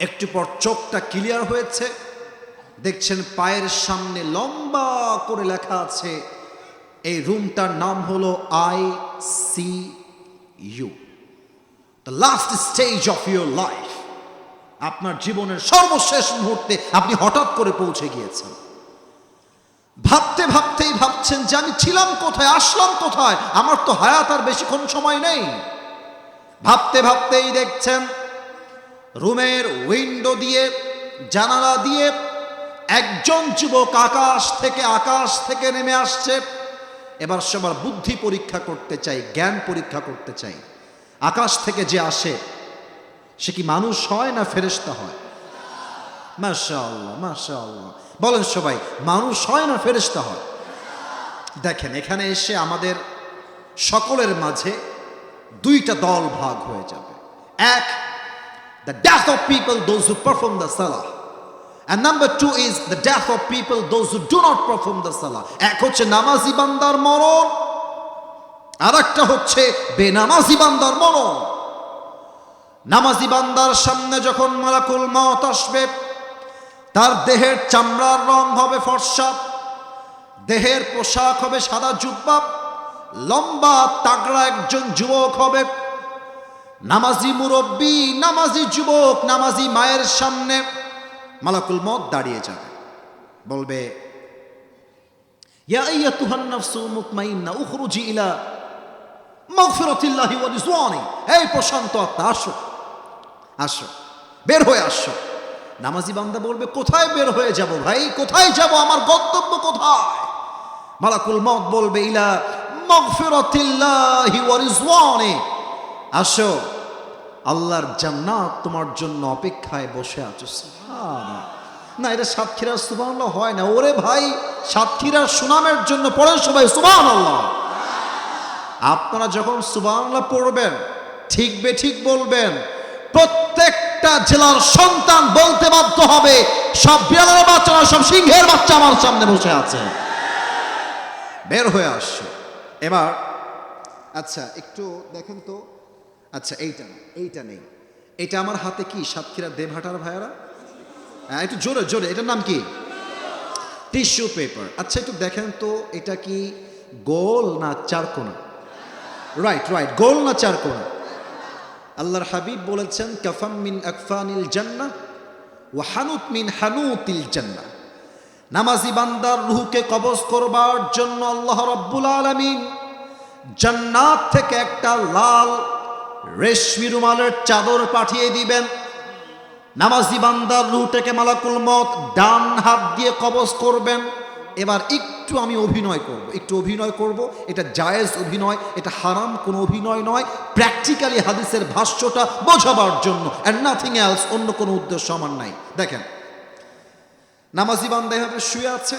S1: একটু পর চোখটা ক্লিয়ার হয়েছে, দেখছেন পায়ের সামনে লম্বা করে লেখা আছে, এই রুমটার নাম হলো ICU, the last stage of your life. আপনার জীবনের সর্বশেষ মুহূর্তে আপনি হঠাৎ করে পৌঁছে গিয়েছেন। ভাবতে ভাবতেই ভাবছেন যে আমি ছিলাম কোথায়, আসলাম কোথায়, আমার তো হায়াত আর বেশিক্ষণ সময় নেই। ভাবতে ভাবতেই দেখছেন রুমের উইন্ডো দিয়ে, জানালা দিয়ে একজন যুবক আকাশ থেকে নেমে আসছে। এবার সবার বুদ্ধি পরীক্ষা করতে চাই, জ্ঞান পরীক্ষা করতে চাই। আকাশ থেকে যে আসে সে কি মানুষ হয় না ফেরেশতা হয়? মাশাআল্লাহ মাশাআল্লাহ, বলেন সবাই, মানুষ হয় না ফেরেশতা হয়? দেখেন, এখানে এসে আমাদের সকলের মাঝে দুইটা দল ভাগ হয়ে যাবে। এক, the death of people, those who perform the salah, and number two is the death of people, those who do not perform the salah. এক হচ্ছে নামাজি বান্দার মরণ, আর একটা হচ্ছে বেনামাজি বান্দার মরণ। নামাজি বান্দার সামনে যখন মালাকুল মওত আসবে, তার দেহের চামড়ার রং হবে ফর্সা, দেহের পোশাক হবে সাদা জুব্বা, লম্বা তাগড়া একজন যুবক হবে। নামাজি মুরব্বী, নামাজি যুবক, নামাজি মায়ের সামনে মালাকুল মওত দাঁড়িয়ে যাবে, বলবে, ইয়া আইয়াতুহান নাফসুল মুতমাইন্না উখরুজি ইলা মাগফিরাতিল্লাহি ওয়া রিজওয়ানি। এই প্রশান্ত আত্মা, আসো আসো, বের হয়ে আসো। নামাজি বান্দা বলবে, কোথায় বের হয়ে যাব ভাই, কোথায় যাব, আমার গন্তব্য কোথায়? মালাকুল মওত বলবে, ইলা মাগফিরাতিল্লাহি ওয়া রিজওয়ানি, আসো, আল্লাহর জান্নাত তোমার জন্য অপেক্ষায় বসে আছে। সুবহানাল্লাহ। না, এটা সাতক্ষীরার সুবহানাল্লাহ হয় না। ওরে ভাই, সাতক্ষীরার সুনামের জন্য পড়েন সবাই সুবহানাল্লাহ। আপনারা যখন সুবহানাল্লাহ পড়বেন, ঠিক বেঠিক বলবেন, প্রত্যেকটা জেলার সন্তান বলতে বাধ্য হবে, সব বিড়ালের বাচ্চা না, সব সিংহের বাচ্চা আমার সামনে বসে আছে, বের হয়ে আসছে। এবার আচ্ছা একটু দেখেন তো, আচ্ছা এইটা না, এইটা নেই। এটা আমার হাতে কি সাতক্ষীরা দেবহাটার ভাইয়ারা? হ্যাঁ, একটু জোরে জোরে, এটার নাম কি? Tissue paper. আচ্ছা একটু দেখেন তো এটা কি গোল না চারকোনা? রাইট রাইট, গোল না চারকোনা? আল্লাহর হাবিব বলেছেন কাফাম মিন আকফানিল জান্নাহ ওয়া হানুত মিন হানুতিল জান্নাহ। নামাজি বান্দার রূহকে কবজ করবার জন্য আল্লাহ রাব্বুল আলামিন জান্নাত থেকে একটা লাল রেশমি রুমালের চাদর পাঠিয়ে দিবেন। নামাজি বান্দার রূহটাকে মালাকুল মউত ডান হাত দিয়ে কবজ করবেন। এবার একটু আমি অভিনয় করব, একটু অভিনয় করব। এটা জায়েজ অভিনয়, এটা হারাম কোনো অভিনয় নয়। প্র্যাকটিক্যালি হাদিসের ভাষ্যটা বোঝাবার জন্য, অ্যান্ড নাথিং এলস, অন্য কোনো উদ্দেশ্য আমার নাই। দেখেন, নামাজি বান্দা এভাবে শুয়ে আছে,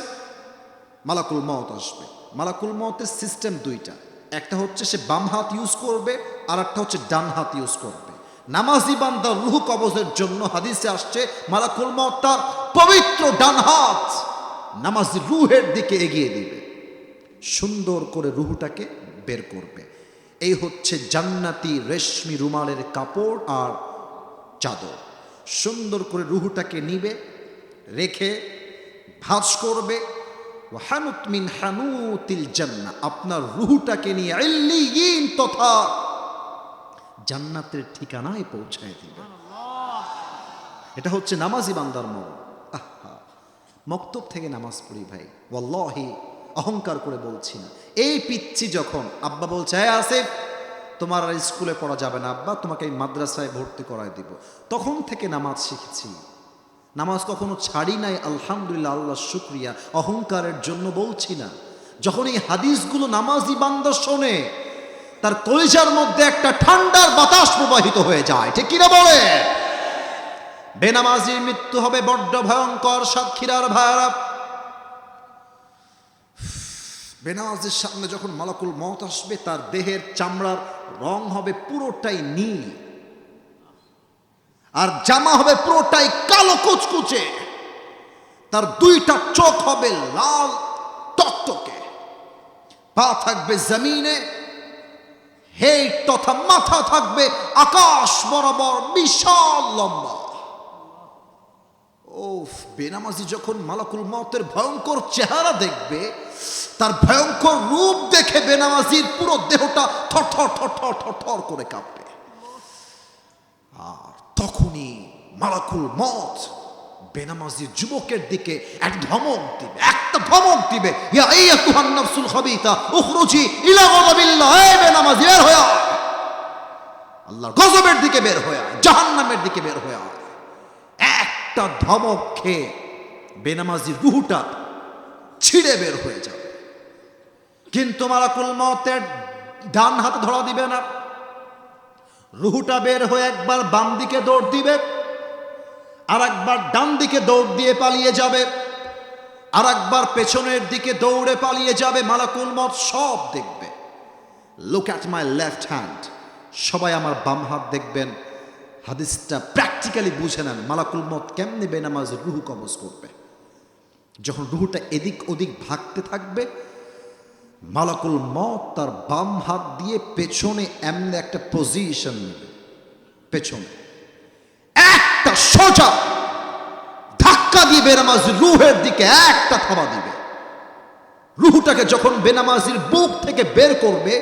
S1: মালাকুল মউত আসবে। মালাকুল মউতের সিস্টেম দুইটা, একটা হচ্ছে সে বাম হাত ইউজ করবে, আর একটা হচ্ছে ডান হাত ইউজ করবে। নামাজি বান্দার রূহ কবজের জন্য হাদিসে আসছে মালাকুল মউত তার পবিত্র ডান হাত নামাজি রূহের দিকে এগিয়ে দিবে, সুন্দর করে রূহটাকে বের করবে। এই হচ্ছে জান্নাতি রেশমি রুমালের কাপড় আর চাদর। সুন্দর করে রূহটাকে নিবে, রেখে ভাঁজ করবে। হানুত মিন হানুতিল জান্নাহ, আপনার রূহটাকে নিয়ে ইল্লিয়িন তথা জান্নাতের ঠিকানায় পৌঁছায় দিবে। এটা হচ্ছে নামাজি বান্দার মন। মক্তব থেকে নামাজ পড়ি ভাই, ওয়াল্লাহি অহংকার করে বলছি না। এই পিচ্ছি যখন আব্বা বলছে হ্যাঁ আসিফ তোমার আর স্কুলে পড়া যাবে না আব্বা, তোমাকে এই মাদ্রাসায় ভর্তি করায় দিব, তখন থেকে নামাজ শিখেছি। নামাজ কখনো ছাড়ি নাই, আলহামদুলিল্লাহ, আল্লাহ শুকরিয়া। অহংকারের জন্য বলছি না। যখন এই হাদিসগুলো নামাজি বান্দা শোনে, তার কলিজার মধ্যে একটা ঠান্ডার বাতাস প্রবাহিত হয়ে যায়, ঠিক কিনা বলে? বেনামাজির মৃত্যু হবে বড্ড ভয়ঙ্কর সাতক্ষীরার ভাইরা। বেনামাজির সামনে যখন মালাকুল মউত আসবে, তার দেহের চামড়ার রং হবে পুরোটাই নীল, আর জামা হবে পুরোটাই কালো কুচকুচে। তার দুইটা চোখ হবে লাল টকটকে, পা থাকবে জমিনে, হেড তথা মাথা থাকবে আকাশ বরাবর বিশাল লম্বা। ওফ, বেনামাজি যখন মালাকুল মউতের ভয়ঙ্কর চেহারা দেখবে, তার ভয়ঙ্কর রূপ দেখে বেনামাজির পুরো দেহটা থর থর থর থর থর থর করে কাঁপবে। আর তখনই মালাকুল মউত বেনামাজির যুবকের দিকে এক ধমক দিবে, একটা ধমক দিবে, ইয়া আইয়াতুহান নাফসুল খাবিতা উখরুজি ইলা গাযাবিল্লাহ, হে বেনামাজি বের হয়ে আয়, আল্লাহর গজবের দিকে বের হয়ে আয়, জাহান্নামের দিকে বের হয়ে আয়। একটা ধমক খেয়ে বেনামাজির রূহটা ছিঁড়ে বের হয়ে যাবে। কিন্তু মালাকুল মউতের ডান হাতে ধরা দিবে না। রূহটা বের হয়ে একবার বাম দিকে দৌড় দিবে, আর একবার ডান দিকে দৌড় দিয়ে পালিয়ে যাবে, আর একবার পেছনের দিকে দৌড়ে পালিয়ে যাবে। মালাকুল মউত সব দেখবে। Look at my left hand, সবাই আমার বাম হাত দেখবেন। হাদিসটা প্র্যাকটিক্যালি বুঝে নেন, মালাকুল মউত কেমনে বেনামাজের রূহ কবজ করবে। যখন রূহটা এদিক ওদিক ভাগতে থাকবে, মালাকুল মউত তার বাম হাত দিয়ে পেছনে এমনি একটা পজিশন নেবে, পেছনে একটা সোজা ধাক্কা দিয়ে বেনামাজির রূহের দিকে একটা থাবা দিবে। রূহটাকে যখন বেনামাজির বুক থেকে বের করবে,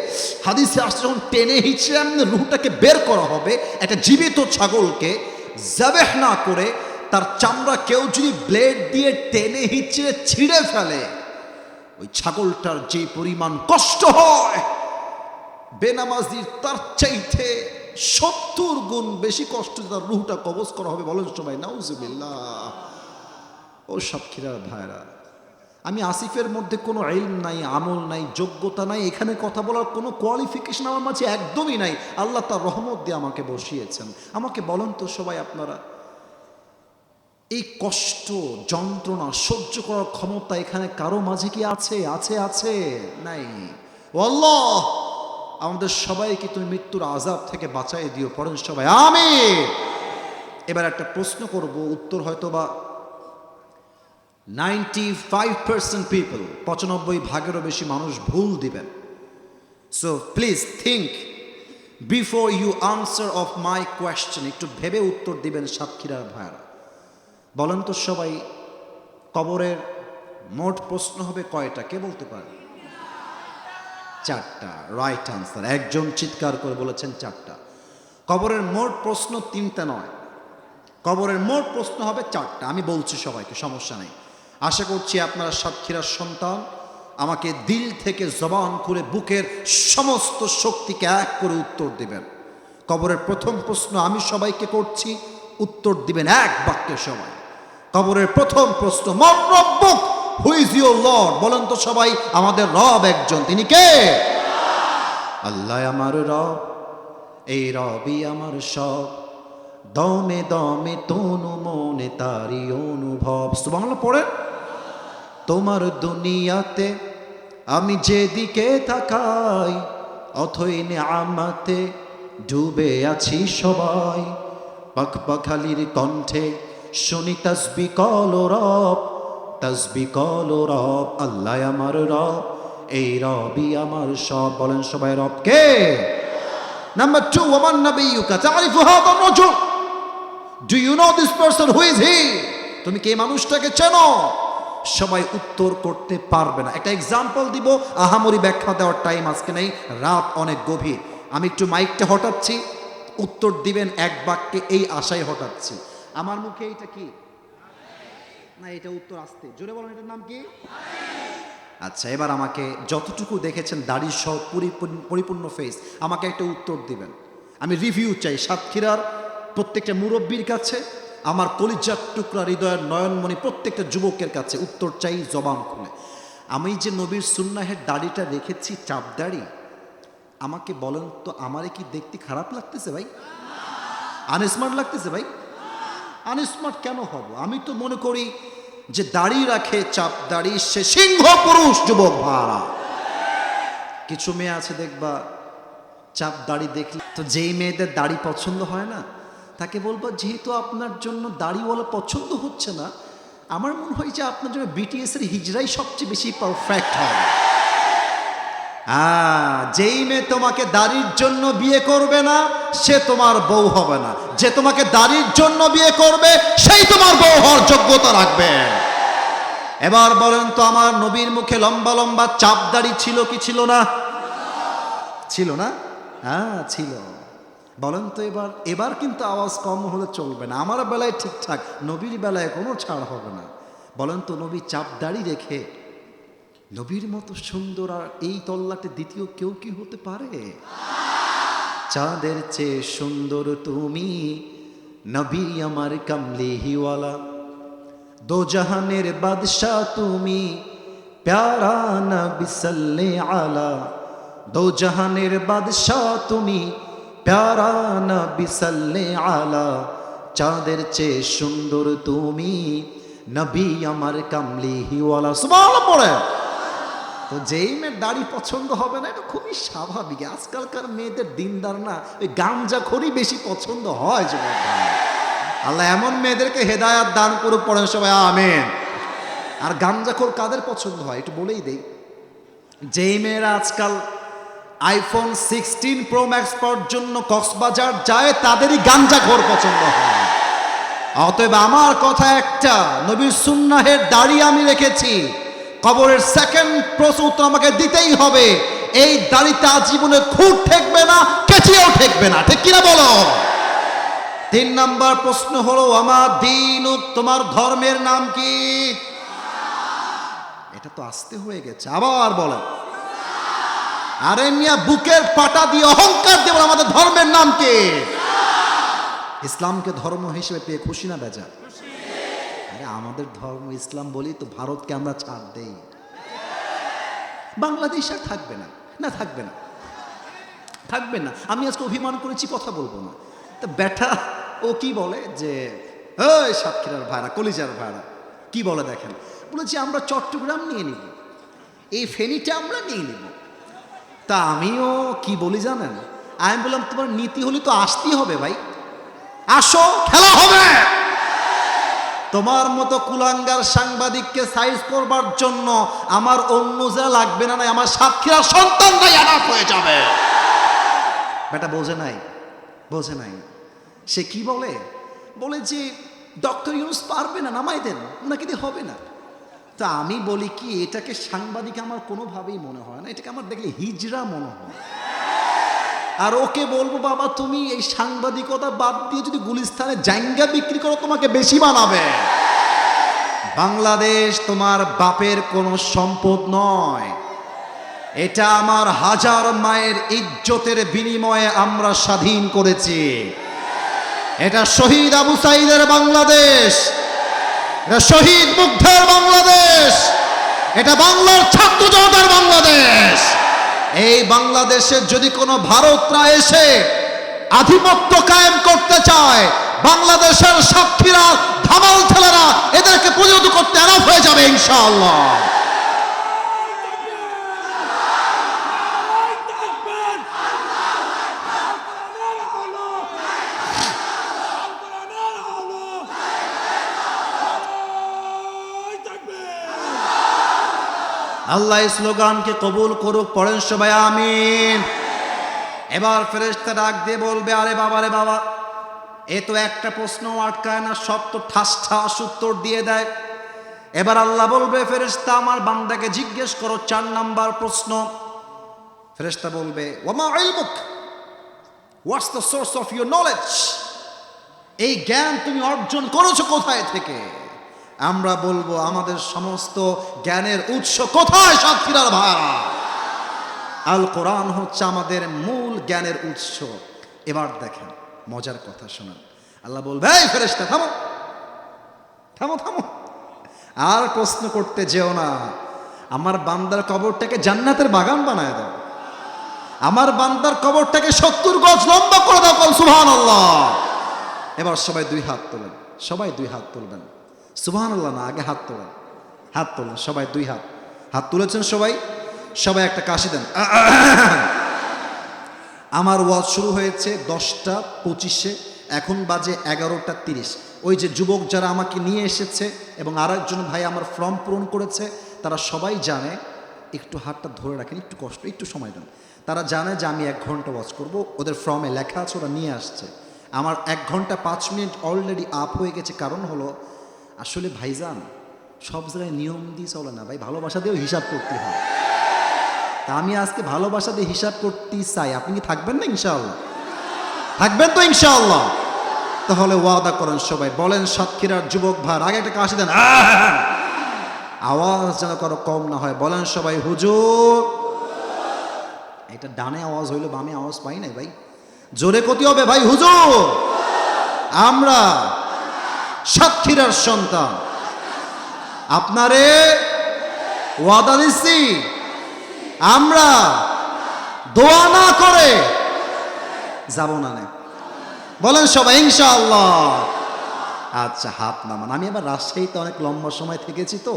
S1: হাদিসে আসছে যখন টেনে হিচড়ে এমনি রূহটাকে বের করা হবে। একটা জীবিত ছাগলকে যাবেহ না করে তার চামড়া কেউ যদি ব্লেড দিয়ে টেনে হিচড়ে ছিঁড়ে ফেলে, ওই ছাগলটার যে পরিমাণ কষ্ট হয়, বেনামাজির তার চাইতে 70 গুণ বেশি কষ্ট তার রূহটা কবজ করা হবে। বলেন সবাই নাউজুবিল্লাহ। ও সাতক্ষীরার ভাইরা, আমি আসিফের মধ্যে কোনো ইলম নাই, আমল নাই, যোগ্যতা নাই, এখানে কথা বলার কোনো কোয়ালিফিকেশন আমার মাঝে একদমই নাই। আল্লাহ তার রহমত দিয়ে আমাকে বসিয়েছেন। আমাকে বলেন তো সবাই, আপনারা এই কষ্ট যন্ত্রণা সহ্য করার ক্ষমতা এখানে কারো মাঝে কি আছে? আছে আছে নাই? ও আল্লাহ, আমাদের সবাইকে তুমি মৃত্যুর আযাব থেকে বাঁচাই দিও। পড়েন সবাই আমিন। এবার একটা প্রশ্ন করব, উত্তর হয়তো বা 95% পিপল, 95 ভাগেরও বেশি মানুষ ভুল দিবেন। So please think, before you answer of my question, একটু ভেবে উত্তর দিবেন সাতক্ষীরার ভাইরা। বলেন তো সবাই, কবরের মোট প্রশ্ন হবে কয়টা? কে বলতে পারে? 4টা। Right answer. একজন চিৎকার করে বলেছেন 4টা। কবরের মোট প্রশ্ন 3টা নয়, কবরের মোট প্রশ্ন হবে 4টা। আমি বলছি সবাইকে, সমস্যা নেই। আশা করছি আপনারা সাতক্ষীরার সন্তান, আমাকে দিল থেকে জবান খুলে বুকের সমস্ত শক্তিকে এক করে উত্তর দিবেন। কবরের প্রথম প্রশ্ন আমি সবাইকে করছি, উত্তর দিবেন এক বাক্যে সবাই। কবরের প্রথম প্রশ্ন, মান রব্বুক, হু ইজ ইউর লর্ড? বলেন তো সবাই, আমাদের রব একজন, তিনি কে? আল্লাহ আমার রব, এই রবই আমার সব, দমে দমে তনু মনে তারি অনুভব। সুবহানাল্লাহ পড়েন। তোমার দুনিয়াতে আমি যেদিকে তাকাই, অথই নেয়ামতে ডুবে আছি সবাই। পাখপাখালির কণ্ঠে শুনি তাসবিহ কলো রব, তাসবিহ কলো রব। আল্লাহ আমার রব, এই রবই আমার সব। বলেন সবাই, রব কে? নাম্বার 2, ওয়ামান নাবিয়্যুকা তা'রিফু হাযা রাজুল, do you know this person, who is he? তুমি কি এই মানুষটাকে চেনো? সবাই উত্তর করতে পারবে না। একটা এক্সাম্পল দিব, আহামরি ব্যাখ্যা দেওয়ার টাইম আজকে নেই, রাত অনেক গভীর। আমি একটু মাইকটা হটাচ্ছি, উত্তর দিবেন এক বাক্যে, এই আশায় হটাচ্ছি। আমার মুখে এইটা কি? না, এটা উত্তর আসতে জোরে বলেন, এটার নাম কি? আচ্ছা, এবার আমাকে যতটুকু দেখেছেন দাড়ি সহ পরিপূর্ণ ফেস, আমাকে একটা উত্তর দিবেন। আমি রিভিউ চাই সাতক্ষীরার প্রত্যেকটা মুরব্বীর কাছে, আমার কলিজার টুকরা হৃদয়ের নয়নমণি প্রত্যেকটা যুবকের কাছে উত্তর চাই জবান খুলে। আমি যে নবীর সুন্নাহের দাড়িটা রেখেছি, চাপ দাড়ি, আমাকে বলেন তো, আমারে কি দেখতে খারাপ লাগতেছে ভাই? আনস্মার্ট লাগতেছে ভাই? আনস্মার্ট কেন হব? আমি তো মনে করি যে দাড়ি রাখে, চাপ দাড়ি, সে সিংহ পুরুষ। যুবক ভাড়া কিছু মেয়ে আছে দেখবা, চাপ দাড়ি দেখলে তো যেই মেয়েদের দাড়ি পছন্দ হয় না, তাকে বলবো যেহেতু আপনার জন্য দাড়িওয়ালা পছন্দ হচ্ছে না, আমার মনে হয় যে আপনার জন্য বিটিএস এর হিজড়াই সবচেয়ে বেশি পারফেক্ট হবে। যেই মেয়ে তোমাকে দাড়ির জন্য বিয়ে করবে না, সে তোমার বউ হবে না। যে তোমাকে দাড়ির জন্য বিয়ে করবে, সেই তোমার বউ হওয়ার যোগ্যতা রাখবে। এবার বলেন তো, আমার নবীর মুখে লম্বা লম্বা চাপ দাড়ি ছিল কি ছিল না? ছিল না? হ্যাঁ ছিল। বলেন তো এবার কিন্তু আওয়াজ কম হলে চলবে না। আমার বেলায় ঠিকঠাক, নবীর বেলায় কোনো ছাড় হবে না। বলেন তো, নবী চাপ দাড়ি রেখে নবীর মতো সুন্দর আর এই তল্লাটে দ্বিতীয় কেউ কি হতে পারে? চাঁদের চেয়ে সুন্দর তুমি, নবী আমার কামলিহিওয়ালা, দো জাহানের বাদশা তুমি, প্যারা নবী সাল্লে আলা। দো জাহানের বাদশা তুমি, প্যারা নবী সাল্লে আলা। চাঁদের চেয়ে সুন্দর তুমি, নবী আমার কামলিহিওয়ালা। সুবহানাল্লাহ পড়ে। তো যেই মেয়ের দাড়ি পছন্দ হবে না, এটা খুবই স্বাভাবিক। আজকালকার মেয়েদের দিনদার না, ওই গাঞ্জাখোরই বেশি পছন্দ হয়। যুবক আল্লাহ এমন মেয়েদেরকে হেদায়াত দান করুক, পড়েন সবাই আমিন। আর গাঞ্জাখোর কাদের পছন্দ হয় একটু বলেই দেই। যেই মেয়েরা আজকাল আইফোন 16 প্রো ম্যাক্স পাওয়ার জন্য কক্সবাজার যায়, তাদেরই গাঞ্জাখোর পছন্দ হয়। অতএব আমার কথা একটা, নবীর সুন্নাহের দাড়ি আমি রেখেছি, কবরের সেকেন্ড প্রশ্ন উত্তর আমাকে দিতেই হবে। এই দাড়িতে আজীবনে খুঁট ঠেকবে না, কেচিও ঠেকবে না, ঠিক কিনা বলো? 3 নাম্বার প্রশ্ন হলো, আমার দিন, তোমার ধর্মের নাম কি? এটা তো আসতে হয়ে গেছে, আবার বলো। আরে মিয়া, বুকের পাটা দিয়ে অহংকার দেব, আমাদের ধর্মের নাম কি? ইসলামকে ধর্ম হিসেবে পেয়ে খুশি না বেজা? আরে আমাদের ধর্ম ইসলাম বলি তো ভারতকে আমরা ছাড় দেই। বাংলাদেশ আর থাকবে না, না থাকবে না, থাকবে না। আমি আজকে অভিমান করেছি, কথা বলবো না। তো ব্যাটা ও কি বলে যে, ওই সাতক্ষীরার ভাড়া, কলিজার ভাড়া কি বলে দেখেন, বলেছি আমরা চট্টগ্রাম নিয়ে নিব, এই ফেনীটা আমরা নিয়ে নিব। তা আমিও কি বলি জানেন, আমি বললাম তোমার নীতি হলে তো আসতেই হবে ভাই, আসো, খেলা হবে। তোমার মতো কুলাঙ্গার সাংবাদিককে সাইজ করবার জন্য আমার অন্য যা লাগবে না, আমার সাতক্ষীরার সন্তানরাই অনাথ হয়ে যাবে। বেটা বোঝে নাই, বোঝে নাই। সে কি বলে, বলে যে ডক্টর ইউনুস পারবে না, নামাই দেন, ওনাকে দিয়ে হবে না। তা আমি বলি কি, এটাকে সাংবাদিক আমার কোনোভাবেই মনে হয় না, এটাকে আমার দেখলে হিজড়া মনে হয়। আর ওকে বলবো, বাবা তুমি এই সাংবাদিকতা বাদ দিয়ে যদি গুলিস্তানে জাইঙ্গা বিক্রি করো তোমাকে বেশি বানাবে। বাংলাদেশ তোমার বাপের কোনো সম্পদ নয়, এটা আমার হাজার মায়ের ইজ্জতের বিনিময়ে আমরা স্বাধীন করেছি। এটা শহীদ আবু সাইদের বাংলাদেশ, এটা শহীদ মুগ্ধের বাংলাদেশ, এটা বাংলার ছাত্র জনতার বাংলাদেশ। এই বাংলাদেশে যদি কোনো ভারতরা এসে আধিপত্য কায়েম করতে চায়, বাংলাদেশের সাক্ষীরা, ধামাল ছেলেরা এদেরকে প্রতিরোধ করতে আরম্ভ হয়ে যাবে ইনশাআল্লাহ। আল্লাহ এই স্লোগানকে কবুল করুক, পড়েন সবাই আমিন। এবার ফেরেশতা ডাক দিয়ে বলবে, আরে বাবা রে বাবা, এ তো একটা প্রশ্ন আটকায় না, সব তো ঠাস ঠাস উত্তর দিয়ে দেয়। এবার আল্লাহ বলবে, ফেরেশতা আমার বান্দাকে জিজ্ঞেস করো 4 নাম্বার প্রশ্ন। ফেরেশতা বলবে, ওয়ামা ইলমুক, what's the source of your knowledge, এই জ্ঞান তুমি অর্জন করেছো কোথায় থেকে? আমরা বলবো, আমাদের সমস্ত জ্ঞানের উৎস কোথায় সাথীরা ভাইরা? আল কোরআন হচ্ছে আমাদের মূল জ্ঞানের উৎস। এবার দেখেন মজার কথা শোনেন, আল্লাহ বলবে, এই ফেরেশতা থামো থামো থামো, আর প্রশ্ন করতে যেও না। আমার বান্দার কবরটাকে জান্নাতের বাগান বানায় দাও, আমার বান্দার কবরটাকে 70 গজ লম্বা করে দাও, বল সুবহানাল্লাহ। এবার সবাই 2 হাত তোলেন, সবাই 2 হাত তুলবেন। সুবহানাল্লাহ না, আগে হাত তোলেন, হাত তোলেন সবাই 2 হাত। হাত তুলেছেন সবাই? সবাই একটা কাশি দেন। আমার ওয়াজ শুরু হয়েছে 10টা 25-এ, এখন বাজে 11টা 30। ওই যে যুবক যারা আমাকে নিয়ে এসেছে এবং আরেকজন ভাই আমার ফর্ম পূরণ করেছে, তারা সবাই জানে, একটু হাতটা ধরে রাখেন, একটু কষ্ট, একটু সময় দেন। তারা জানে যে আমি 1 ঘন্টা ওয়াজ করব, ওদের ফর্মে লেখা আছে, ওরা নিয়ে আসছে। আমার 1 ঘন্টা 5 মিনিট অলরেডি আপ হয়ে গেছে। কারণ হলো, আসলে ভাইজান সব জায়গায় নিয়ম দিয়ে চলে না ভাই, ভালোবাসা দিয়েও হিসাব করতে হয়। তা আমি আজকে ভালোবাসা দিয়ে হিসাব করতে চাই। আপনি কি থাকবেন না ইনশাআল্লাহ? থাকবেন তো ইনশাআল্লাহ? তাহলে ওয়াদা করেন সবাই, বলেন সাতক্ষীরার যুবক ভাই, আগে একটা কাশি দেন, আওয়াজ যেন কারো কম না হয়। বলেন সবাই, হুজুর। এটা ডানে আওয়াজ হইলো, বামে আওয়াজ পাই নাই ভাই, জোরে কতি হবে ভাই? হুজুর। আমরা সাতক্ষীরার সন্তান, আপনারে ওয়াদা দিচ্ছি, আমরা দোয়া না করে যাব না। বলেন সবাই ইনশাআল্লাহ। আচ্ছা, হাত নামান। আমি আবার রাজশাহীতে অনেক লম্বা সময় থেকেছি, তো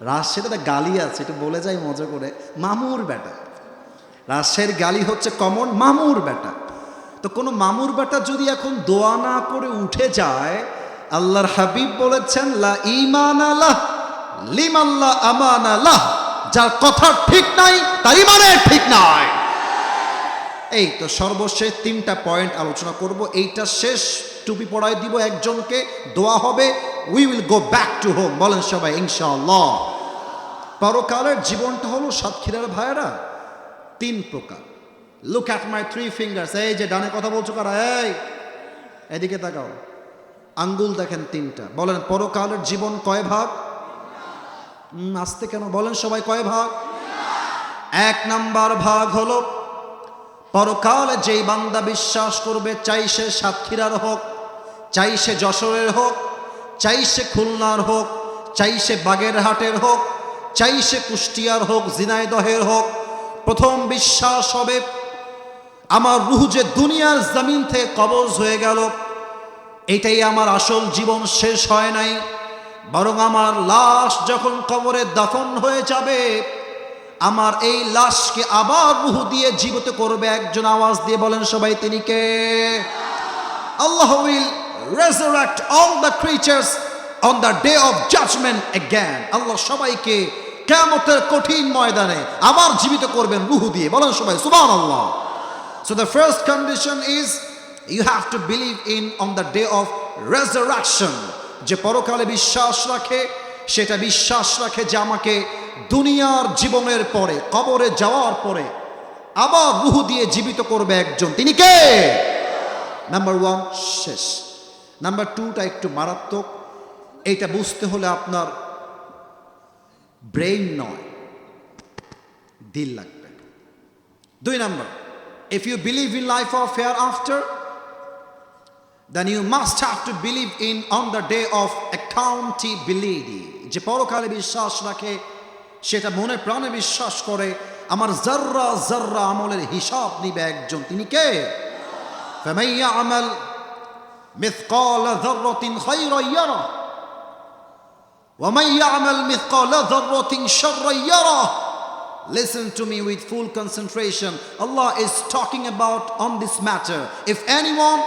S1: রাজশাহীতে একটা গালি আছে, একটু বলে যাই মজা করে, মামুর বেটা। রাজশাহীর গালি হচ্ছে কমন, মামুর বেটা। তো কোনো মামুর বেটা যদি এখন দোয়া না করে উঠে যায়, আল্লাহর হাবিব বলেছেন, লা ঈমান আলাহ লিমান লা আমানা লাহ, যার কথা ঠিক নাই তার ঈমানের ঠিক নাই। এই তো সর্বশেষ 3টা পয়েন্ট আলোচনা করব, এইটা শেষ টুপি পড়াই দিব একজনকে, দোয়া হবে, we will go back to home. বলেন সবাই ইনশাআল্লাহ। পরকালের জীবনটা হলো সাতক্ষীরার ভাইয়েরা 3 প্রকার। Look at my 3 fingers. এই যে ডানে কথা বলছো কারা, এই এদিকে তাকাও, আঙ্গুল দেখেন 3টা। বলেন পরকালের জীবন কয় ভাগ? আসতে কেন? বলেন সবাই, কয় ভাগ? 1 নাম্বার ভাগ হলো, পরকালে যেই বান্দা বিশ্বাস করবে, চাই সে সাতক্ষীরার হোক, চাই সে যশোরের হোক, চাই সে খুলনার হোক, চাই সে বাগেরহাটের হোক, চাই সে কুষ্টিয়ার হোক, ঝিনাইদহের হোক, প্রথম বিশ্বাস হবে, আমার রূহ যে দুনিয়ার জমিন থেকে কবজ হয়ে গেল, এটাই আমার আসল জীবন, শেষ হয় নাই, বরং আমার লাশ যখন কবরে দাফন হয়ে যাবে, আমার এই লাশকে আবার রূহ দিয়ে জীবিত করবে একজন। আওয়াজ দিয়ে বলেন সবাই, তিনি কে? আল্লাহ will resurrect all the creatures on the day of judgment again. আল্লাহ সবাইকে কিয়ামতের কঠিন ময়দানে আবার জীবিত করবেন রূহ দিয়ে। বলেন সবাই সুবহানাল্লাহ। So the first condition is you have to believe in on the day of resurrection. যে পরকালে বিশ্বাস রাখে, সেটা বিশ্বাস রাখে যে আমাকে দুনিয়ার জীবনের পরে, কবরে যাওয়ার পরে আবার রূহ দিয়ে জীবিত করবে একজন। তিনি কে? নাম্বার 1 শেষ। নাম্বার 2টা একটু মারাত্মক। এইটা বুঝতে হলে আপনার ব্রেইন নয়, দিল লাগবে। 2 number, if you believe in life of hereafter, then you must have to believe in on the day of accountability. যে পরকালে বিশ্বাস রাখে, সেটা মনে প্রাণে বিশ্বাস করে আমার জাররা জাররা আমলের হিসাব নিবে একজন। তিনি কে? فَمَن يَعْمَلْ مِثْقَالَ ذَرَّةٍ خَيْرًا يَرَهُ وَمَن يَعْمَلْ مِثْقَالَ ذَرَّةٍ شَرًّا يَرَهُ. Listen to me with full concentration. Allah is talking about on this matter. If anyone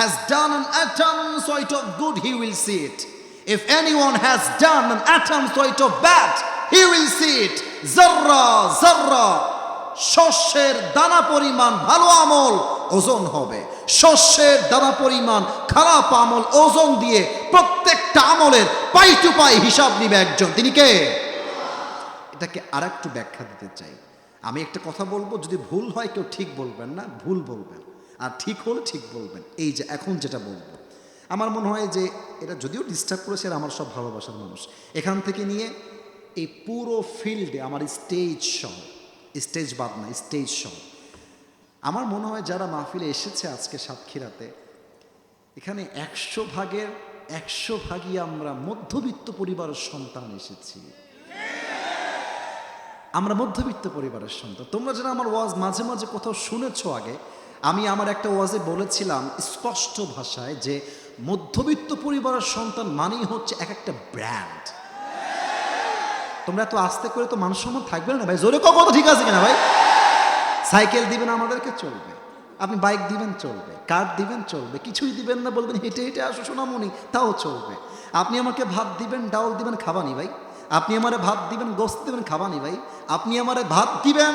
S1: has done an atom sort of good, he will see it. If anyone has done an atom sort of bad, he will see it. Zarra zarra, শস্যের দানা পরিমাণ ভালো আমল ওজন হবে, শস্যের দানা পরিমাণ খারাপ আমল ওজন দিয়ে প্রত্যেকটা আমলের পাই টু পাই হিসাব নিবে একজন। তিনি কে? এটাকে আরেকটু ব্যাখ্যা দিতে চাই। আমি একটা কথা বলবো, যদি ভুল হয় কেউ ঠিক বলবেন না, ভুল বলবেন, আর ঠিক হলে ঠিক বলবেন। এই যে এখন যেটা বলবো, আমার মনে হয় যে এটা যদিও ডিস্টার্ব করেছে, আর আমার সব ভালোবাসার মানুষ, এখান থেকে নিয়ে এই পুরো ফিল্ডে আমার স্টেজ সহ, স্টেজ বাদ না, স্টেজ সহ, আমার মনে হয় যারা মাহফিলে এসেছে আজকে সাতক্ষীরাতে, এখানে 100 ভাগের 100 ভাগই আমরা মধ্যবিত্ত পরিবারের সন্তান এসেছি। আমরা মধ্যবিত্ত পরিবারের সন্তান। তোমরা যারা আমার ওয়াজ মাঝে মাঝে কোথাও শুনেছো, আগে আমি আমার একটা ওয়াজে বলেছিলাম স্পষ্ট ভাষায় যে মধ্যবিত্ত পরিবারের সন্তান মানেই হচ্ছে এক একটা ব্র্যান্ড। তোমরা এত আস্তে করে তো মান সম্মান থাকবে না ভাই, জোরে কথা ঠিক আছে কিনা ভাই? সাইকেল দিবেন আমাদেরকে, চলবে। আপনি বাইক দিবেন, চলবে। কার দিবেন, চলবে। কিছুই দিবেন না, বলবেন হেঁটে হেঁটে আসো সোনামণি, তাও চলবে। আপনি আমাকে ভাত দিবেন, ডাউল দিবেন, খাবানি ভাই। আপনি আমারে ভাত দিবেন, গোস্ত দিবেন, খাবানি ভাই। আপনি আমারে ভাত দিবেন,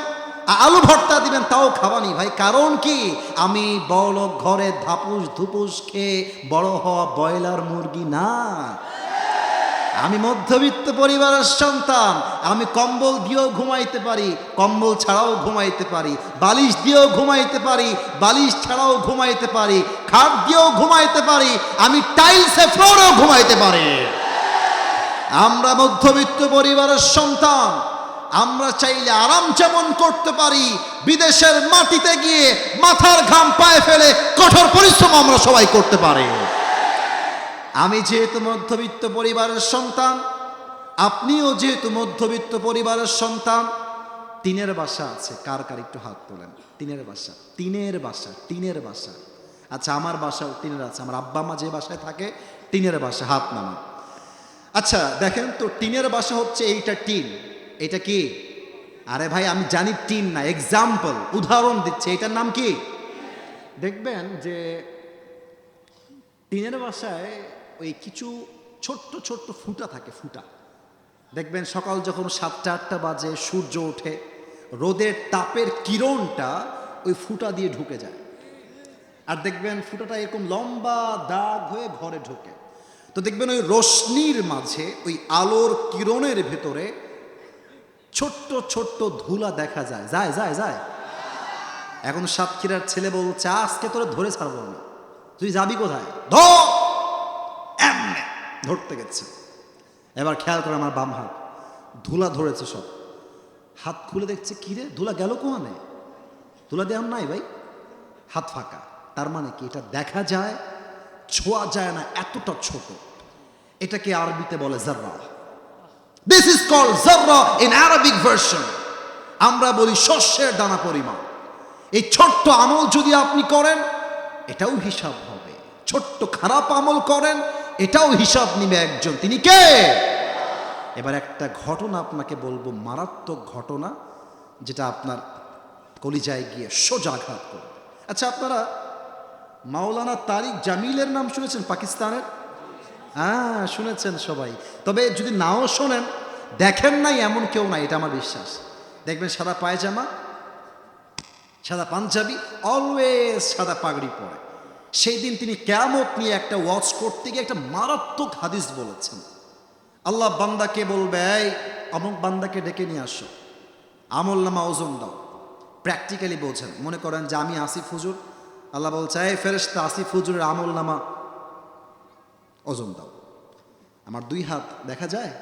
S1: আলু ভর্তা দিবেন, তাও খাবানি ভাই। কারণ কি? আমি বড় ঘরে ধাপুস ধুপুস খেয়ে বড় হওয়া ব্রয়লার মুরগি না। আমি মধ্যবিত্ত পরিবারের সন্তান। আমি কম্বল দিয়েও ঘুমাইতে পারি, কম্বল ছাড়াও ঘুমাইতে পারি, বালিশ দিয়েও ঘুমাইতে পারি, বালিশ ছাড়াও ঘুমাইতে পারি, খাট দিয়েও ঘুমাইতে পারি, আমি টাইলসে ফ্লোরেও ঘুমাইতে পারি। আমরা মধ্যবিত্ত পরিবারের সন্তান। আমরা চাইলে আরাম যেমন করতে পারি, বিদেশের মাটিতে গিয়ে মাথার ঘাম পায়ে ফেলে কঠোর পরিশ্রম আমরা সবাই করতে পারি। আমি যেহেতু মধ্যবিত্ত পরিবারের সন্তান, আপনিও যেহেতু মধ্যবিত্ত পরিবারের সন্তান, টিনের বাসা আছে। কার কার একটু হাত তোলেন। টিনের বাসা, টিনের বাসা, টিনের বাসা। আচ্ছা, আমার বাসাও টিনের আছে। আমার আব্বা মা যে বাসায় থাকে, টিনের বাসা, হাত নামান। আচ্ছা দেখেন তো, টিনের বাসা হচ্ছে এইটা টিন। এটা কি? আরে ভাই আমি জানি টিন না, এক্সাম্পল, উদাহরণ দিচ্ছে। এটার নাম কি? দেখবেন যে টিনের বাসায় ওই কিছু ছোট্ট ছোট্ট ফুটা থাকে, ফুটা। দেখবেন সকাল যখন 7টা-8টা বাজে, সূর্য ওঠে, রোদের তাপের কিরণটা ওই ফুটা দিয়ে ঢুকে যায়। আর দেখবেন ফুটাটা এরকম লম্বা দাগ হয়ে ঘরে ঢোকে। তো দেখবেন ওই রোশনির মাঝে, ওই আলোর কিরণের ভেতরে ছোট্ট ছোট্ট ধুলা দেখা যায়। যায় যায় যায় এখন সাতক্ষীরার ছেলে বলছে, আজকে তোরে ধরে ছাড়বো না। তুই যাবি কোথায়? ধরতে গেছে। এবার খেয়াল করে আমার বাম হাত, ধুলা ধরেছে সব। হাত খুলে দেখছে, কি রে, ধুলা গেল কোয়ানে? ধুলা দেওয়ার নাই ভাই, হাত ফাঁকা। তার মানে কি? এটা দেখা যায়, ছোঁয়া যায় না, এতটা ছোট। এটাকে আরবিতে বলে জাররা। দিস ইজ কল্ড জাররা ইন আরবিক ভার্সন। আমরা বলি শস্যের দানা পরিমাণ। এই ছোট্ট আমল যদি আপনি করেন, এটাও হিসাব হবে। ছোট্ট খারাপ আমল করেন, এটাও হিসাব নিবে একজন। তিনি কে? এবার একটা ঘটনা আপনাকে বলবো, মারাত্মক ঘটনা, যেটা আপনার কলিজায় গিয়ে সোজা আঘাত করবে। আচ্ছা, আপনারা মাওলানা তারিক জামিলের নাম শুনেছেন? পাকিস্তানের। হ্যাঁ, শুনেছেন সবাই। তবে যদি নাও শোনেন, দেখেন নাই এমন কেউ নাই, এটা আমার বিশ্বাস। দেখবেন সাদা পায়জামা, সাদা পাঞ্জাবি, অলওয়েজ সাদা পাগড়ি পরে। সেই দিন তিনি কিয়ামত নিয়ে একটা ওয়াজ করতে গিয়ে একটা মারাত্মক হাদিস বলেছেন। আল্লাহ বান্দাকে বলবে, এই অমুক বান্দাকে ডেকে নিয়ে আসো, আমল নামা ওজন দাও। প্র্যাকটিক্যালি বোঝেন, মনে করেন যে আমি আসিফ হুজুর, আল্লাহ বলছে এই ফেরেশতা আসিফ হুজুরের আমল নামা ওজন দাও। আমার 2 হাত দেখা যায়?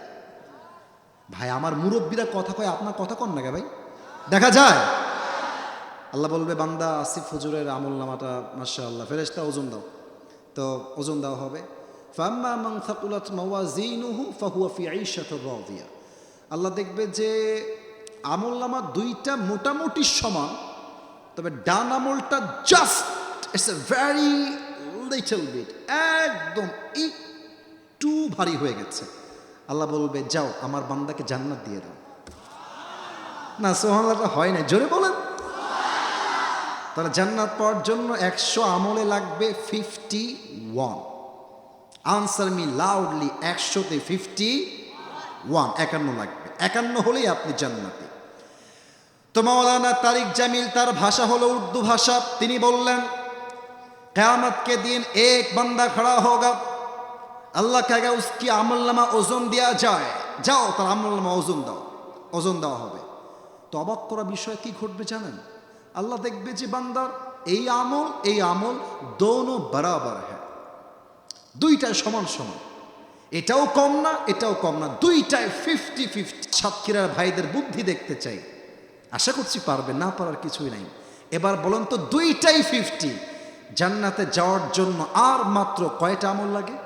S1: ভাই আমার মুরব্বীরা কথা কয়, আপনার কথা কন না গে ভাই, দেখা যায়? আল্লাহ বলবে বান্দা আসিফ হুজুরের আমল নামাটা মাশাআল্লাহ, ফেরেশতা ওজন দাও। তো ওজন দেওয়া হবে। ফাম্মা মান থাকুলাত মাওয়াজিনুহু ফাহুয়া ফি আইশাতির রাদিয়া। আল্লাহ দেখবে যে আমল নামা 2টা মোটামুটি সমান, তবে ডান আমলটা just it's a very little bit, একদম একটু ভারী হয়ে গেছে। আল্লাহ বলবে যাও আমার বান্দাকে জান্নাত দিয়ে দাও। না সুবহানাল্লাহ হয় না, জোরে বলেন। তাহলে জান্নাত পাওয়ার জন্য 100 আমলে লাগবে 51। আনসার মি লাউডলি, 100তে 51, 51 লাগবে। 51 হলেই আপনি জান্নাতি। তো মাওলানা তারিক জামিল, তার ভাষা হলো উর্দু ভাষা, তিনি বললেন क़यामत के दिन एक बंदा खड़ा होगा, अल्लाह कहेगा उसकी আমলনামা ওজন দেওয়া যায়, যাও তার আমলনামা ওজন দাও, ওজন দেওয়া হবে। তো অবাক করা বিষয় কি ঘটবে জানেন? আল্লাহ দেখবে যে বান্দার এই আমল দোনো বরাবর হ্যাঁ, 2টাই সমান সমান, এটাও কম না এটাও কম না, 2টাই 50-50। সাতক্ষীরার ভাইদের বুদ্ধি দেখতে চাই, আশা করছি পারবে, না পারার কিছুই নাই। এবার বলুন তো 2টাই 50, জান্নাতে যাওয়ার জন্য আর মাত্র কয়টা আমল লাগে?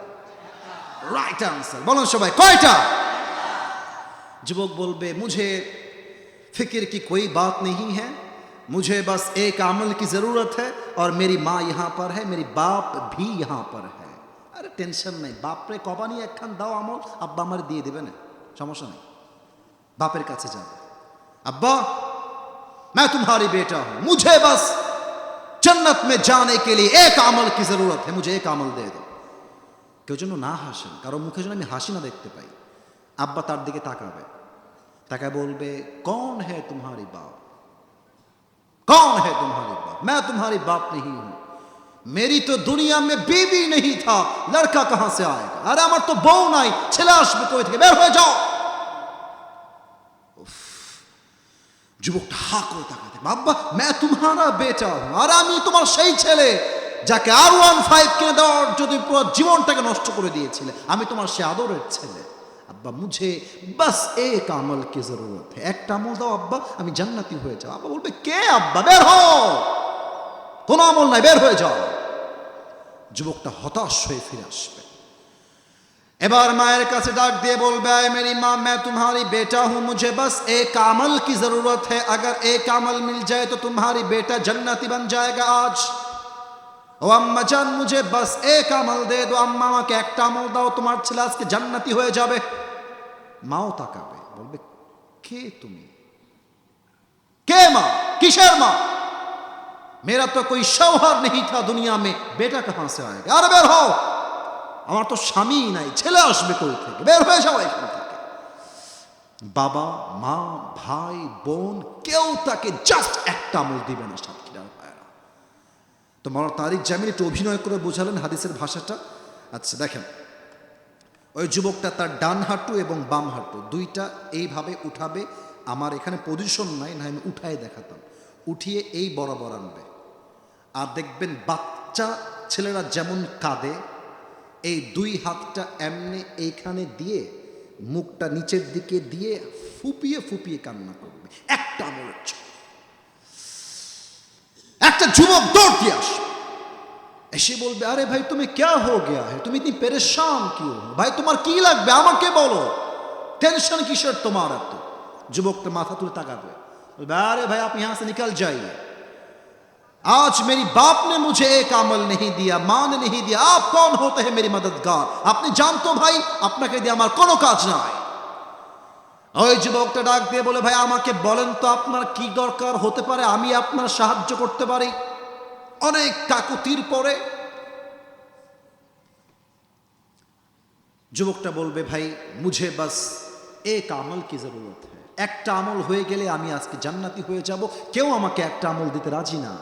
S1: রাইট আনসার বলুন সবাই, কয়টা? যুবক বলবে मुझे फिक्र की कोई बात नहीं है, मुझे बस एक अमल की ज़रूरत है और मेरी माँ यहाँ पर है, मेरी बाप भी यहाँ पर है। अरे टेंशन नहीं, बापरे कबानी एकखान दाओ আমল, আব্বা আমার দিয়ে দিবে না, সমস্যা নেই। বাপের কাছে যাবে, अब्बा मैं तुम्हारी बेटा हूँ, मुझे बस जन्नत में जाने के लिए एक अमल की ज़रूरत है, मुझे एक अमल दे दो। কেউ যেন না হাসেন, কারো মুখে যেন আমি হাসি না দেখতে পাই। আব্বা তার দিকে তাকাবে, তাকায় বলবে कौन है तुम्हारी बाप, कौन है तुम्हारी बाप, मैं तुम्हारी बाप नहीं हूं, मेरी तो दुनिया में बीवी नहीं था, लड़का कहां से आएगा, अरे আমার তো বউ নাই, ছেলে আসবে কই থেকে, বের হয়ে যাও। যুবকটা হা করে তাকাতে, বাবা मैं तुम्हारा बेटा हूं, আর আমি তোমার সেই ছেলে যাকে R15 কিনে দেওয়ার যদি পুরো জীবনটাকে নষ্ট করে দিয়েছিলে, আমি তোমার সে আদরের ছেলে। আব্বা মুঝে বাস এক আমল কি জরুরত है, একটা আমল দাও আব্বা, আমি জান্নাতি হয়ে যাও। আব্বা বলবে কে আব্বা, বের হও, কোনো আমল নাই, বের হয়ে যাও। যুবকটা হতাশ হয়ে ফিরে আসবে। এবার মায়ের কাছে ডাক দিয়ে বলবে আয় मेरी माँ, मैं तुम्हारी बेटा हूँ, मुझे बस एक अमल की जरूरत है, अगर एक अमल मिल जाए तो तुम्हारी बेटा जन्नती बन जाएगा आज। ও আম্মা জান মুঝে বাস এক আমল দে দো, আম্মা আমাকে একটা আমল দাও, তোমার ছেলে আজকে জান্নাতি হয়ে যাবে। মাও তাকাবে, বলবে কে তুমি, কে মা, কিসের মা, मेरा तो कोई शौहर नहीं था दुनिया में, बेटा कहां से आएगा, আরে বের হও, আমার তো স্বামী নাই, ছেলে আসবে কই থেকে, বের হয়ে যাও এখান থেকে। বাবা মা ভাই বোন কেউ তাকে জাস্ট একটা আমল দিবে না। সাতক্ষীরার ভাইরা, তো মাওলানা তারিক জামিল একটু অভিনয় করে বোঝালেন হাদিসের ভাষাটা। আচ্ছা দেখেন, ওই যুবকটা তার ডান হাঁটু এবং বাম হাঁটু 2টা এইভাবে উঠাবে। আমার এখানে পজিশন নাই, না আমি উঠায় দেখাতাম। উঠিয়ে এই বরাবর আনবে, আর দেখবেন বাচ্চা ছেলেরা যেমন কাঁদে, এই 2 হাতটা এমনি এইখানে দিয়ে মুখটা নিচের দিকে দিয়ে ফুপিয়ে ফুপিয়ে কান্না করবে একটা আমলের জন্য। একটা যুবক দৌড় দিয়ে আসবে, এসে বলবে আরে ভাই তুমি क्या हो गया है, তুমি ইতনি পরেশান क्यों हो, ভাই তোমার কি লাগবে আমাকে বলো, টেনশন কিসের তোমার এত। যুবকটা মাথা তুলে তাকাবে, বলবে अरे भाई आप यहाँ से निकल जाइए, आज मेरी बाप ने मुझे एक अमल नहीं दिया, माँ ने नहीं दिया, आप कौन होते हैं मेरी मददगार, আপনি জানতো ভাই আপনাকে দিয়ে আমার কোনো কাজ নাই। ওই যুবকটা ডাক দিয়ে বলে ভাই আমাকে বলেন তো আপনার কি দরকার হতে পারে, আমি আপনার সাহায্য করতে পারি। অনেক কাকুতির পরে যুবকটা বলবে ভাই মুঝে বাস এক আমল কি জরুরত है, একটা আমল হয়ে গেলে আমি আজকে জান্নাতি হয়ে যাব, কেউ আমাকে একটা আমল দিতে রাজি না।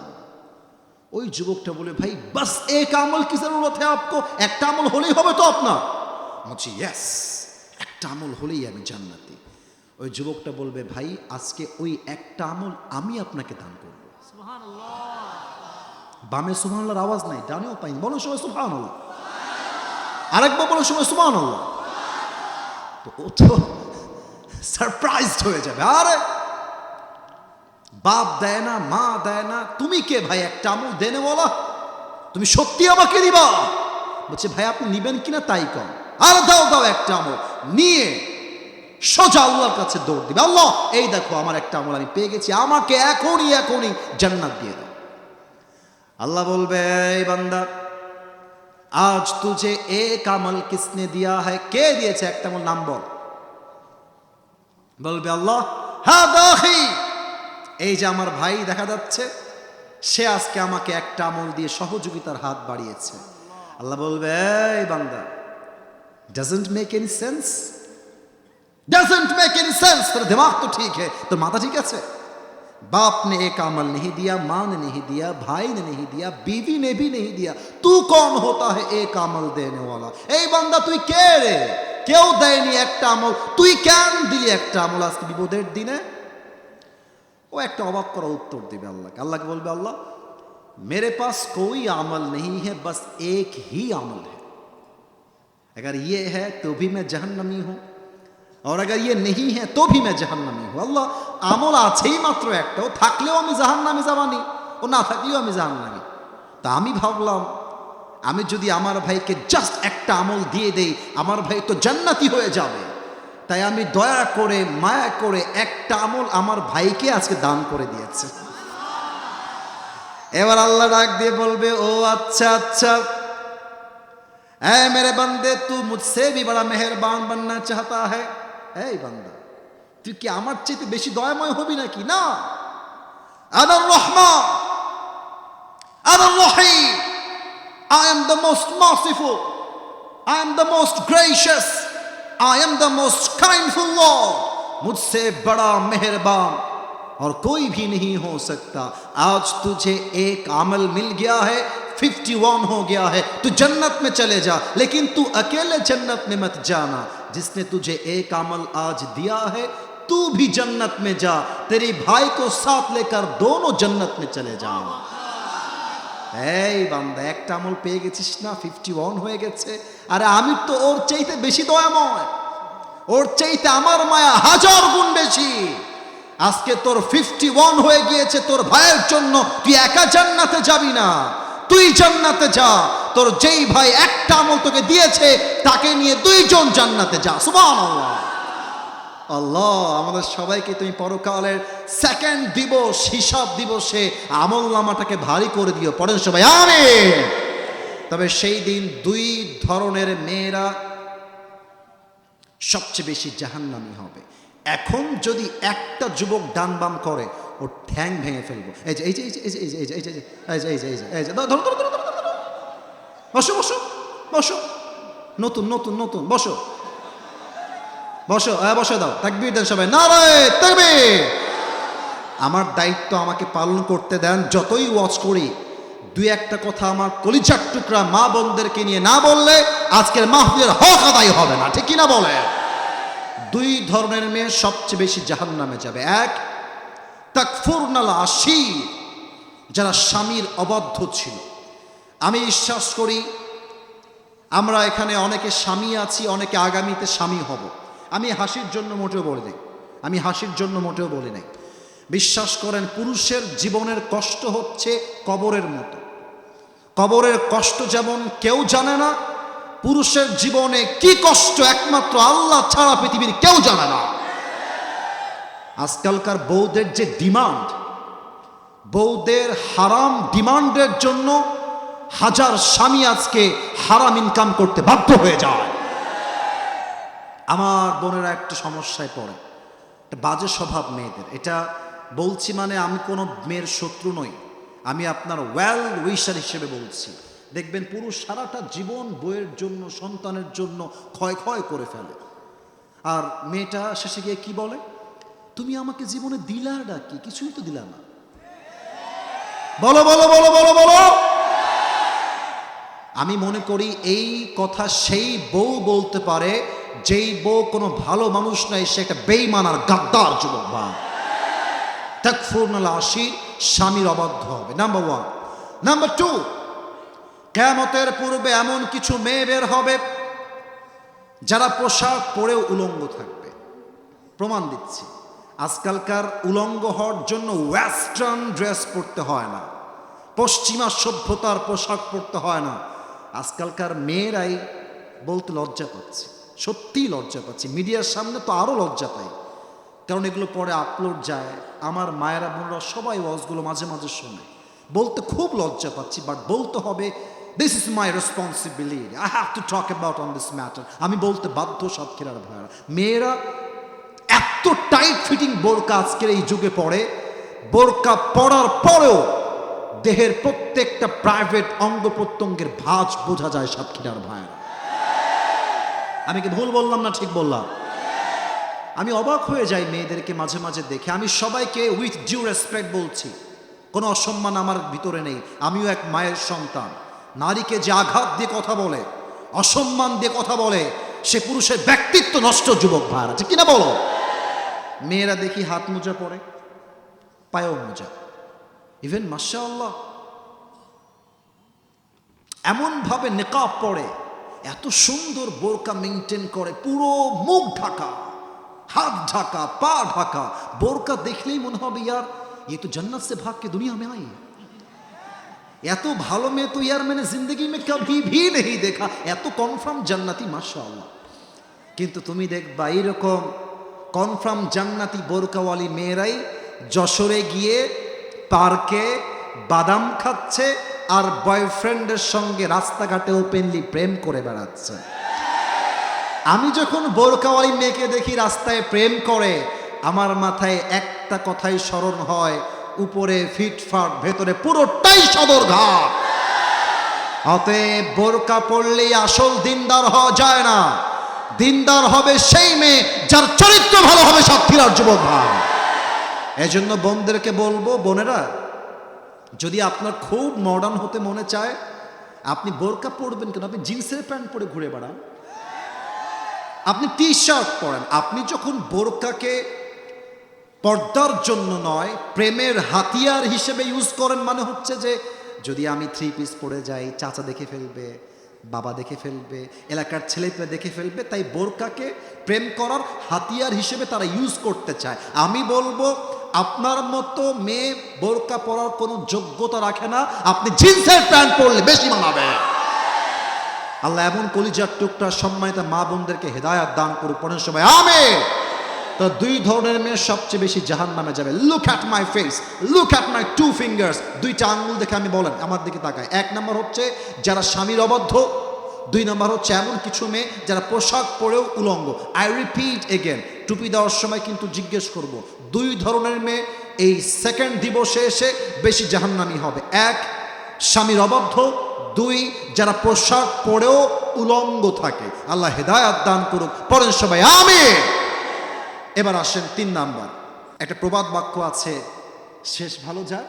S1: ওই যুবকটা বলে, ভাই বাস এক আমল কি জরুরত है आपको, একটা আমল হলেই হবে তো আপনার? বলছি ইয়েস, একটা আমল হলেই আমি জান্নাতি। ওই যুবকটা বলবে, ভাই আজকে ওই একটা আমল আমি আপনাকে দান করব। সুবহানাল্লাহ। বামে সুবহানাল্লাহর আওয়াজ নাই, ডানেও পাইনি, বলো সবাই সুবহানাল্লাহ। আরেকবার বলো সবাই সুবহানাল্লাহ। তো ও তো সারপ্রাইজড হয়ে যাবে, আরে বাপ দেয় না, মা দেয় না, তুমি কে ভাই একটা আমল দেনে বলা, তুমি সত্যি আমাকে দিবা? বলছে, ভাই আপনি নিবেন কিনা তাই কম, আর দাও দাও একটা আমল। নিয়ে সোজা আল্লাহর কাছে দৌড় দিবে, আল্লাহ এই দেখো আমার একটা আমল আমি পেয়ে গেছি, আমাকে এখনই এখনই জান্নাত দিয়ে দাও। আল্লাহ বলবে, এই বান্দা আজ তুঝে এক আমল কিসনে দিয়া হ্যায়, কে দিয়েছে একটা আমল, নাম বল। বলবে আল্লাহ, হ্যাঁ দাহি, এই যে আমার ভাই দেখা যাচ্ছে, সে আজকে আমাকে একটা আমল দিয়ে সহযোগিতার হাত বাড়িয়েছে। আল্লাহ বলবে, এই বান্দা doesn't make any sense, doesn't make any sense, তোর দিমাগ তো ঠিক है, তোর মাথা ঠিক আছে? बाप ने एक अमल नहीं दिया, माँ ने नहीं दिया, भाई ने नहीं दिया, बीवी ने भी नहीं दिया, तू कौन होता है एक अमल देने वाला? এই বান্দা তুই কে রে? কেউ দেয়নি একটা আমল, তুই কেন দিলি একটা আমল আজকে বিপদের দিনে? ও একটা অবাক করা উত্তর দিবে আল্লাহকে। আল্লাহকে বলবে, আল্লাহ मेरे पास कोई अमल नहीं है, बस एक ही अमल है, अगर ये है तो भी मैं जहन्नमी हूं, और अगर ये नहीं है तो भी मैं जहन्नमी हूं। আল্লাহ আমল আছেই মাত্র একটা, ও থাকলেও আমি জাহান্নামে যাবানি, ও না থাকলেও আমি জাহান্নামী। তা আমি ভাবলাম, আমি যদি আমার ভাইকে জাস্ট একটা আমল দিয়ে দেই, আমার ভাই তো জান্নাতি হয়ে যাবে, তাই আমি দয়া করে মায়া করে একটা আমল আমার ভাইকে আজকে দান করে দিয়েছে। এবার আল্লাহ ডাক দিয়ে বলবে, ও আচ্ছা আচ্ছা, ऐ मेरे बंदे तू मुझसे भी बड़ा मेहरबान बनना चाहता है? এই বান্দা তুই কি আমার চাইতে বেশি দয়াময় হবি নাকি? না, আনার রহমান, আনার রহিম, I am the most merciful, I am the most gracious, I am the most kindful Lord, मुझसे बड़ा मेहरबान और कोई भी नहीं हो सकता। आज तुझे एक अमल मिल गया है, 51 हो गया है, तू जन्नत में चले जा, लेकिन तू अकेले जन्नत में मत जाना, जिसने तुझे एक अमल आज दिया है तू भी जन्नत में जा, तेरी भाई को साथ लेकर दोनों जन्नत में चले जाओ। এই বান্দা একটা আমল পেয়ে গেছিস না, 51 হয়ে গেছে, আরে আমি তো ওর চাইতে বেশি দয়াময়, ওর চাইতে আমার মায়া 1000 গুণ বেশি। আজকে তোর 51 হয়ে গিয়েছে, তোর ভাইয়ের জন্য তুই একা জান্নাতে যাবি না, তুই জান্নাতে যা, তোর যেই ভাই একটা আমল তোকে দিয়েছে তাকে নিয়ে 2 জন জান্নাতে যা। সুবহানাল্লাহ। আল্লাহ আমাদের সবাইকে তুমি পরকালের সেকেন্ড দিবস, হিসাব দিবসে আমল নামাটাকে ভারী করে দিও, পড়েন সবাই আমিন। তবে সেই দিন 2 ধরনের মেয়েরা সবচেয়ে বেশি জাহান্নামী হবে। এখন যদি একটা যুবক ডান বাম করে, ওর ঠ্যাং ভেঙে ফেলবো। এই যে এই যে এই যে এই যে এই যে এই যে এই যে এই যে এই যে এই যে ধরো ধরো ধরো ধরো, বসো বসো বসো, নতুন নতুন নতুন, বসো বসো, বসে দাও, তাকবীর দেন সবাই, নারায়ে তাকবীর। আমার দায়িত্ব আমাকে পালন করতে দেন, যতই ওয়াচ করি 2-1টা কথা আমার কলিজার টুকরা মা বোনদেরকে নিয়ে না বললে আজকের মাহফিলের হক আদায় হবে না, ঠিক কিনা বলে? 2 ধরনের মেয়ে সবচেয়ে বেশি জাহান্নামে যাবে। এক, তাকফুরনাল আশির, যারা স্বামীর অবাধ্য ছিল। আমি বিশ্বাস করি আমরা এখানে অনেকে স্বামী আছি, অনেকে আগামীতে স্বামী হব। আমি হাসির জন্য মোটেও বলি নাই, আমি হাসির জন্য মোটেও বলি নাই। বিশ্বাস করেন, পুরুষের জীবনের কষ্ট হচ্ছে কবরের মতো। কবরের কষ্ট যেমন কেউ জানে না, পুরুষের জীবনে কি কষ্ট একমাত্র আল্লাহ ছাড়া পৃথিবীর কেউ জানে না। আজকালকার বউদের যে ডিমান্ড, বউদের হারাম ডিমান্ডের জন্য হাজার স্বামী আজকে হারাম ইনকাম করতে বাধ্য হয়ে যায়। আমার বোনেরা একটা সমস্যায় পড়ে, একটা বাজে স্বভাব মেয়েদের। এটা বলছি মানে আমি কোনো মেয়ের শত্রু নই, আমি আপনার ওয়েল উইশার হিসেবে বলছি। দেখবেন পুরুষ সারাটা জীবন বইয়ের জন্য, সন্তানের জন্য ক্ষয় ক্ষয় করে ফেলে, আর মেয়েটা শেষে গিয়ে কি বলে, তুমি আমাকে জীবনে দিলাটা কি? কিছুই তো দিলা না। বলো বলো বলো বলো বলো। আমি মনে করি এই কথা সেই বউ বলতে পারে যেই বউ কোনো ভালো মানুষ নয়, সে একটা বেঈমান আর গাদ্দার যুবক। বা তাকফুরনাল আশির, স্বামীর অবাধ্য হবে, নাম্বার ওয়ান। নাম্বার টু, কিয়ামতের পূর্বে এমন কিছু মেয়ে বের হবে যারা পোশাক পরেও উলঙ্গ থাকবে। প্রমাণ দিচ্ছি, আজকালকার উলঙ্গ হওয়ার জন্য ওয়েস্টার্ন ড্রেস পরতে হয় না, পশ্চিমা সভ্যতার পোশাক পরতে হয় না। আজকালকার মেয়েরাই বলতে লজ্জা পাচ্ছে, সত্যিই লজ্জা পাচ্ছি। মিডিয়ার সামনে তো আরও লজ্জা পাই, কারণ এগুলো পরে আপলোড যায়। আমার মায়েরা বোনরা সবাই ওয়াজগুলো মাঝে মাঝে শোনে, বলতে খুব লজ্জা পাচ্ছি, বাট বলতে হবে। This is my responsibility, I have to talk about on this matter. আমি বলতে বাধ্য। সাতক্ষীরার ভাইয়েরা, মেয়েরা এত টাইট ফিটিং বোরকা আজকের এই যুগে পড়ে, বোরকা পরার পরেও দেহের প্রত্যেকটা প্রাইভেট অঙ্গ প্রত্যঙ্গের ভাঁজ বোঝা যায়। সাতক্ষীরার ভাইয়েরা, আমি কি ভুল বললাম না ঠিক বললাম? আমি অবাক হয়ে যাই মেয়েদেরকে মাঝে মাঝে দেখে। আমি সবাইকে উইথ ডিউ রেসপেক্ট বলছি, কোনো অসম্মান আমার ভিতরে নেই। আমিও এক মায়ের সন্তান। নারীকে যে আঘাত দিয়ে কথা বলে, অসম্মান দিয়ে কথা বলে, সে পুরুষের ব্যক্তিত্ব নষ্ট। যুবক ভাইরা, ঠিক কিনা বলো? মেয়েরা দেখি হাত মোজা পরে, পায়েও মোজা, ইভেন মাশাআল্লাহ এমনভাবে নেকাব পরে, এত সুন্দর বোরকা মেনটেন করে, পুরো মুখ ঢাকা, হাত ঢাকা, পা ঢাকা। বোরকা দেখলেই মনে হবে ইয়ার ये तो जन्नत से भाग के दुनिया में आई। এত ভালো মেয়ে তো ইয়ার मैंने जिंदगी में कभी भी नहीं देखा। এত কনফার্ম জান্নাতি, মাশাআল্লাহ। কিন্তু তুমি দেখবা এইরকম কনফার্ম জান্নাতি বোরকাওয়ালি মেয়েরাই যশোরে গিয়ে পার্কে বাদাম খাচ্ছে আর বয়ফ্রেন্ডের সঙ্গে রাস্তাঘাটে ওপেনলি প্রেম করে বেড়াচ্ছে। আমি যখন বোরকাওয়ালি মেয়েকে দেখি রাস্তায় প্রেম করে, আমার মাথায় একটা কথাই স্মরণ হয়, উপরে ফিটফাট, ভেতরে পুরোটাই সদরঘাট। অতএব বোরকা পড়লেই আসল দিনদার হওয়া যায় না। দিনদার হবে সেই মেয়ে যার চরিত্র ভালো হবে। সাতক্ষীরার যুবক ভাই, এজন্য বোনদেরকে বলবো, বোনেরা, যদি আপনার খুব মডার্ন হতে মনে চায়, আপনি বোরকা পরবেন কেন? আপনি জিন্সের প্যান্ট পরে ঘুরে বেড়ান, আপনি টি শার্ট পরেন। আপনি যখন বোরকাকে পর্দার জন্য নয়, প্রেমের হাতিয়ার হিসেবে ইউজ করেন, মানে হচ্ছে যে যদি আমি থ্রি পিস পরে যাই, চাচা দেখে ফেলবে, বাবা দেখে ফেলবে, এলাকার ছেলেপেলে দেখে ফেলবে, তাই বোরকাকে প্রেম করার হাতিয়ার হিসেবে তারা ইউজ করতে চায়। আমি বলবো, আপনার মতো মেয়ে বোরকা পরার কোনো যোগ্যতা রাখে না, আপনি জিন্সের প্যান্ট পরলে বেশি মানাবে। আল্লাহ এমন কলিজার টুকরা সম্মানিত মা বোনদেরকে হেদায়াত দান করুক, পড়েন সবাই আমিন। তো দুই ধরনের মেয়ে সবচেয়ে বেশি জাহান্নামে যাবে। Look at my face, look at my two fingers. দুইটা আঙ্গুল দেখে আমি বলেন, আমার দিকে তাকায়। এক নম্বর হচ্ছে যারা স্বামীর অবাধ্য, দুই নম্বর হচ্ছে এমন কিছু মেয়ে যারা পোশাক পরেও উলঙ্গ। আই রিপিট এগেন, টুপি দেওয়ার সময় কিন্তু জিজ্ঞেস করব, দুই ধরনের মেয়ে এই সেকেন্ড দিবসে এসে বেশি জাহান্নামী হবে। এক, স্বামীর অবাধ্য। দুই, যারা পোশাক পরেও উলঙ্গ থাকে। আল্লাহ হেদায়াত দান করুক, পড়েন সবাই আমিন। এবার আসেন তিন নাম্বার। একটা প্রবাদ বাক্য আছে, শেষ ভালো যার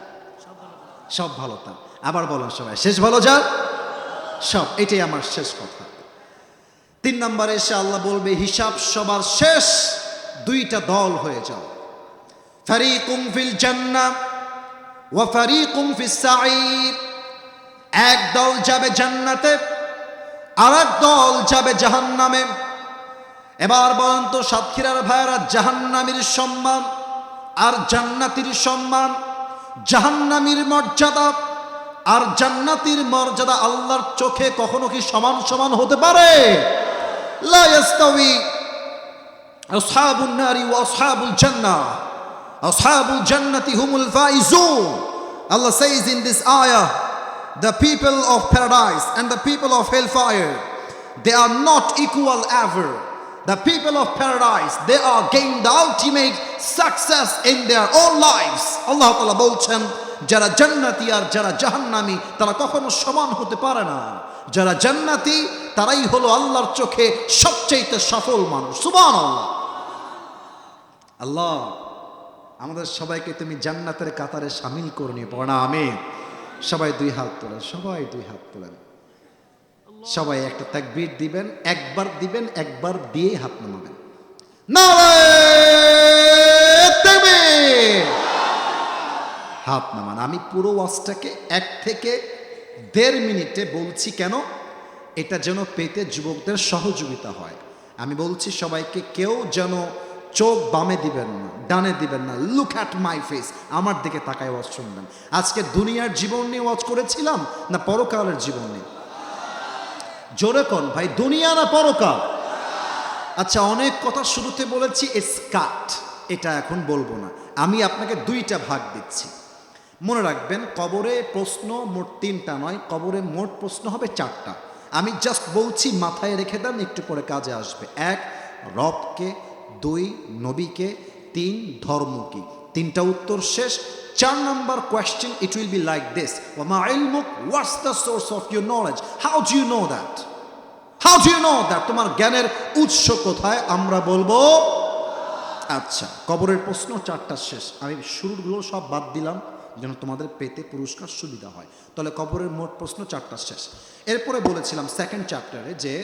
S1: সব ভালো তার। আবার বলেন সবাই, শেষ ভালো যার সব। এটাই আমার শেষ কথা। তিন নাম্বারে এসে আল্লাহ বলবে, হিসাব সবার শেষ, দুইটা দল হয়ে যাও। ফারিকুম ফিল জান্নাহ ওয়া ফারিকুম ফিস সাঈর। এক দল যাবে জান্নাতে, আর এক দল যাবে জাহান্নামে। এবার বলেন তো সাতক্ষীরার ভাইয়েরা, জাহান্নামীর সম্মান আর জান্নাতীর সম্মান, জাহান্নামীর মর্যাদা আর জান্নাতীর মর্যাদা আল্লাহর চোখে কখনো কি সমান সমান হতে পারে? লা ইয়াস্তাওয়ি আসহাবুন নারি ওয়া আসহাবুল জান্নাহ, আসহাবুল জান্নাতি হুমুল Faizun. Allah says in this ayah, the people of paradise and the people of hellfire, they are not equal ever. The people of paradise, they are gaining the ultimate success in their own lives. Allah Ta'ala বলছেন, যারা জান্নাতি আর যারা জাহান্নামী তারা কখনো সমান হতে পারে না। যারা জান্নাতি তারাই হলো আল্লাহর চোখে সবচেয়ে সফল মানুষ। সুবহানাল্লাহ। আল্লাহ আমাদের সবাইকে তুমি জান্নাতের কাতারে শামিল করে নিয়ে পড়া আমিন। সবাই দুই হাত তোলেন, সবাই দুই হাত তোলেন। সবাই একটা তাকবীর দিবেন, একবার দিবেন, একবার দিয়ে হাত নামাবেন। নারায়ে তাকবীর। হাত নামান। আমি পুরো ওয়াজটাকে 1 থেকে 1.5 মিনিটে বলছি, কেন? এটা যেন পেতে যুবকদের সহযোগিতা হয়। আমি বলছি সবাইকে, কেউ যেন চোখ বামে দিবেন না, ডানে দিবেন না। লুক অ্যাট মাই ফেস, আমার দিকে তাকায় ওয়াজ শুনবেন। আজকে দুনিয়ার জীবন নিয়ে ওয়াজ করেছিলাম না পরকালের জীবন নিয়ে? জোরে কোন ভাই, দুনিয়া না পরকাল? আচ্ছা, অনেক কথা শুরুতে বলেছি, ইটস কাট, এটা এখন বলবো না। আমি আপনাকে 2টা ভাগ দিচ্ছি। মনে রাখবেন, কবরে প্রশ্ন মোট 3টা নয়, কবরে মোট প্রশ্ন হবে 4টা। আমি জাস্ট বলছি, মাথায় রেখে দেন, একটু পরে কাজে আসবে। 1, রবকে; 2, নবীকে; 3, ধর্ম কি। 3টা উত্তর শেষ। 4 number question, it will be like this: ওয়ামা ইলমুক, what's the source of your knowledge, how do you know that, how do you know that, তোমার জ্ঞানের উৎস কোথায়? আমরা বলবো। আচ্ছা, কবরের প্রশ্ন 4টা শেষ। আমি শুরুগুলো সব বাদ দিলাম যেন তোমাদের পেতে পুরস্কার সুবিধা হয়। তাহলে কবরের মোট প্রশ্ন 4টা শেষ। এরপরে বলেছিলাম সেকেন্ড চ্যাপ্টারে যে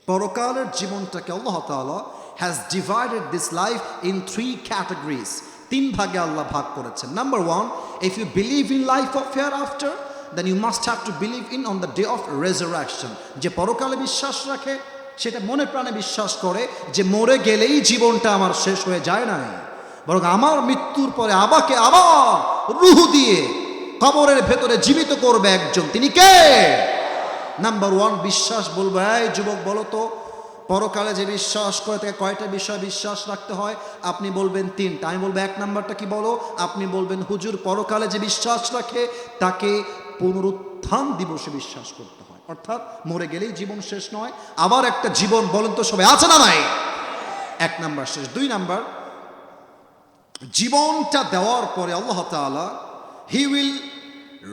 S1: পরকালের জীবনটাকে আল্লাহ তাআলা has divided this life in 3 categories. 3 ভাগে আল্লাহ ভাগ করেছেন। Number 1, if you believe in life of hereafter, then you must have to believe in on the day of resurrection. যে পরকালে বিশ্বাস রাখে, সেটা মনে প্রাণে বিশ্বাস করে যে মরে গেলেই জীবনটা আমার শেষ হয়ে যায় না, বরং আমার মৃত্যুর পরে আমাকে আবার রূহ দিয়ে কবরের ভেতরে জীবিত করবে একজন। তিনি কে? নাম্বার 1 বিশ্বাস। বলবো, এই যুবক বলো তো, পরকালে যে বিশ্বাস করে তাকে কয়টা বিষয় বিশ্বাস রাখতে হয়? আপনি বলবেন 3টা। আমি বলবো 1 নাম্বারটা কি বলো? আপনি বলবেন, হুজুর, পরকালে যে বিশ্বাস রাখে তাকে পুনরুত্থান দিবসে বিশ্বাস করতে হয়, অর্থাৎ মরে গেলেই জীবন শেষ নয়, আবার একটা জীবন। বলেন তো সবাই, আছে না নাই? 1 নাম্বার শেষ। 2 নাম্বার, জীবনটা দেওয়ার পরে আল্লাহ তাআলা he will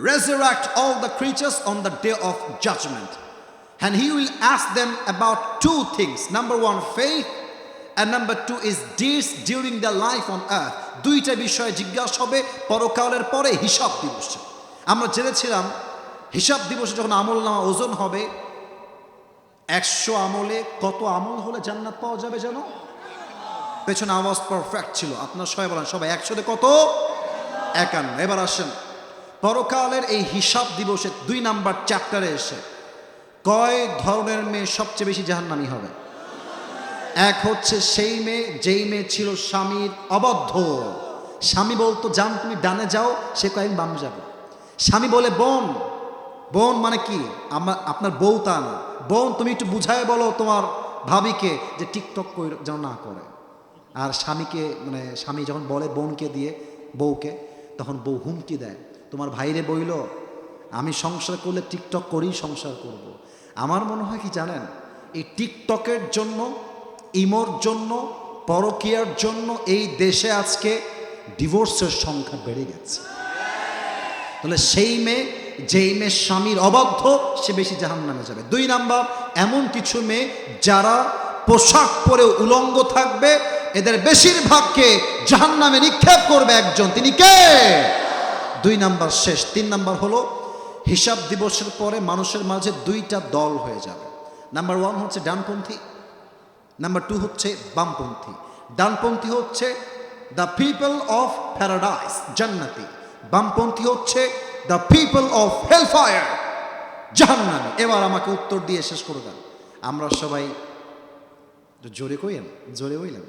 S1: resurrect all the creatures on the day of judgment, and he will ask them about 2 things. Number 1, faith, and number 2 is deeds during their life on earth. 2টা বিষয়ে জিজ্ঞাসা হবে পরকালের পরে হিসাব দিবসে। আমরা জেনেছিলাম হিসাব দিবসে যখন আমলনামা ওজন হবে, 100 আমলে কত আমল হলে জান্নাত পাওয়া যাবে জানো? পেছনে আওয়াজ পারফেক্ট ছিল, আপনার সবাই বলেন, সবাই 100-তে কত? 51। এবার আসেন পরকালের এই হিসাব দিবসে 2 নাম্বার চ্যাপ্টারে এসে কয় ধরনের মেয়ে সবচেয়ে বেশি জাহান্নামী হবে? 1 হচ্ছে সেই মেয়ে যেই মেয়ে ছিল স্বামীর অবাধ্য। স্বামী বলতো, যান তুমি ডানে যাও, সে কয় আমি বামে যাবো। স্বামী বলে, বোন, বোন মানে কি? আপনার বউ তা না, বোন তুমি একটু বুঝায় বলো তোমার ভাবিকে যে টিকটক যেন না করে। আর স্বামীকে, মানে স্বামী যখন বলে বোনকে দিয়ে বউকে, তখন বউ হুমকি দেয়, তোমার ভাইরে বইল আমি সংসার করলে টিকটক করেই সংসার করব। আমার মনে হয় কি জানেন, এই টিকটকের জন্য, ইমোর জন্য, পরকীয়ার জন্য এই দেশে আজকে ডিভোর্সের সংখ্যা বেড়ে গেছে। তাহলে সেই মেয়ে যেই মেয়ে স্বামীর অবাধ্য, সে বেশি জাহান্নামে যাবে। 2 নাম্বার, এমন কিছু মেয়ে যারা পোশাক পরে উলঙ্গ থাকবে, এদের বেশিরভাগকে জাহান্নামে নিক্ষেপ করবে একজন। তিনি কে? 2 নাম্বার শেষ। 3 নাম্বার হলো হিসাব দিবসের পরে মানুষের মাঝে 2টা দল হয়ে যাবে। নাম্বার 1 হচ্ছে ডানপন্থী, নাম্বার 2 হচ্ছে বামপন্থী। ডানপন্থী হচ্ছে দ্য পিপল অফ প্যারাডাইস, জান্নাতি। বামপন্থী হচ্ছে দ্য পিপল অফ হেলফায়ার, জাহান্নামী। এবার আমাকে উত্তর দিয়ে শেষ করে দেন। আমরা সবাই জোরে কইেন, জোরে কইলেন,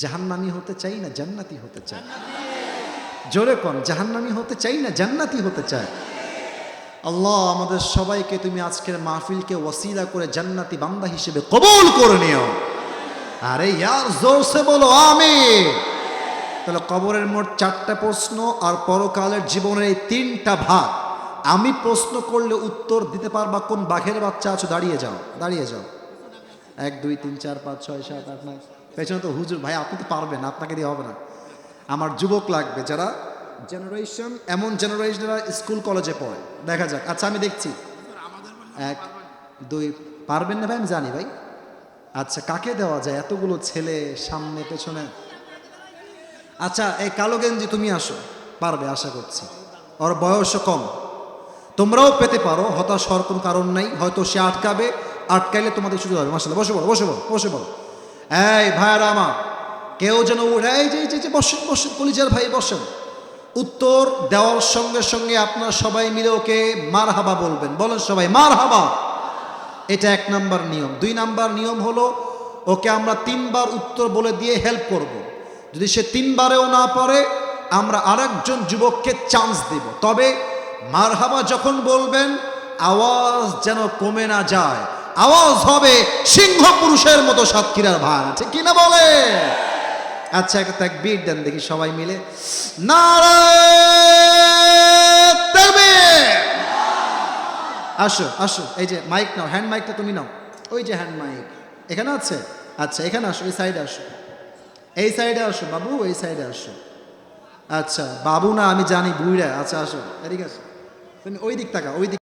S1: জাহান্নামী হতে চাই না জান্নাতি হতে চাই? জোরে কোন, জাহান্নামী হতে চাই না জান্নাতি হতে চাই? আল্লাহ আমাদের সবাইকে তুমি আজকের মাহফিলকে ওয়াসিলা করে জান্নাতি বান্দা হিসেবে কবুল করে নিও। আরে ইয়ার জোরসে বলো আমিন। তাহলে কবরের মোট 4টা প্রশ্ন আর পরকালের জীবনের এই 3টা ভাগ। আমি প্রশ্ন করলে উত্তর দিতে পারবা কোন বাঘের বাচ্চা আছো? দাঁড়িয়ে যাও, দাঁড়িয়ে যাও। 1 2 3 4 5 6 7 8 9। পেছনে তো হুজুর ভাই, আপনি তো পারবেন, আপনাকে দিয়ে হবে না। আমার যুবক লাগবে যারা জেনারেশন, এমন জেনারেশনরা স্কুল কলেজে পড়ে। দেখা যাক। আচ্ছা আমি দেখছি 1 2। পারবেন না ভাই, আমি জানি ভাই। আচ্ছা কাকে দেওয়া যায়? এতগুলো ছেলে সামনে পেছনে। আচ্ছা এই কালো গেঞ্জি তুমি আসো, পারবে আশা করছি, ওর বয়সও কম, তোমরাও পেতে পারো, হতাশ হওয়ার কোনো কারণ নাই। হয়তো সে আটকাবে, আটকাইলে তোমাদের সুযোগ হবে। মাশাআল্লাহ, বসে বলো, বসে বলো, বসে বলো। এই ভাইয়ারা আমার, কেউ যেন উঠে, এই যে বসেন বসেন, কলিজার ভাই বসেন। উত্তর দেওয়ার সঙ্গে সঙ্গে আপনারা সবাই মিলে ওকে মারহাবা বলবেন। বলেন সবাই মারহাবা। এটা 1 নাম্বার নিয়ম। 2 নাম্বার নিয়ম হলো ওকে আমরা 3 বার উত্তর বলে দিয়ে হেল্প করব। যদি সে 3 বারেও না পারে আমরা আরেকজন যুবককে চান্স দিব। তবে মারহাবা যখন বলবেন আওয়াজ যেন কমে না যায়, আওয়াজ হবে সিংহ পুরুষের মতো সাতক্ষীরার ভাই, ঠিক কিনা বলে? আচ্ছা একটা তাকবীর দেন দেখি সবাই মিলে, নারায়ে তাকবীর। আসো আসো, এই যে মাইক নাও, হ্যান্ড মাইকটা তুমি নাও, ওই যে হ্যান্ড মাইক এখানে আছে। আচ্ছা এখানে আসো, এই সাইডে আসো, এই সাইডে আসো বাবু, এই সাইডে আসো। আচ্ছা বাবু না আমি জানি বুইড়া, আচ্ছা আসো এদিকে আসো, তুমি ওই দিক তাকা, ওই দিক।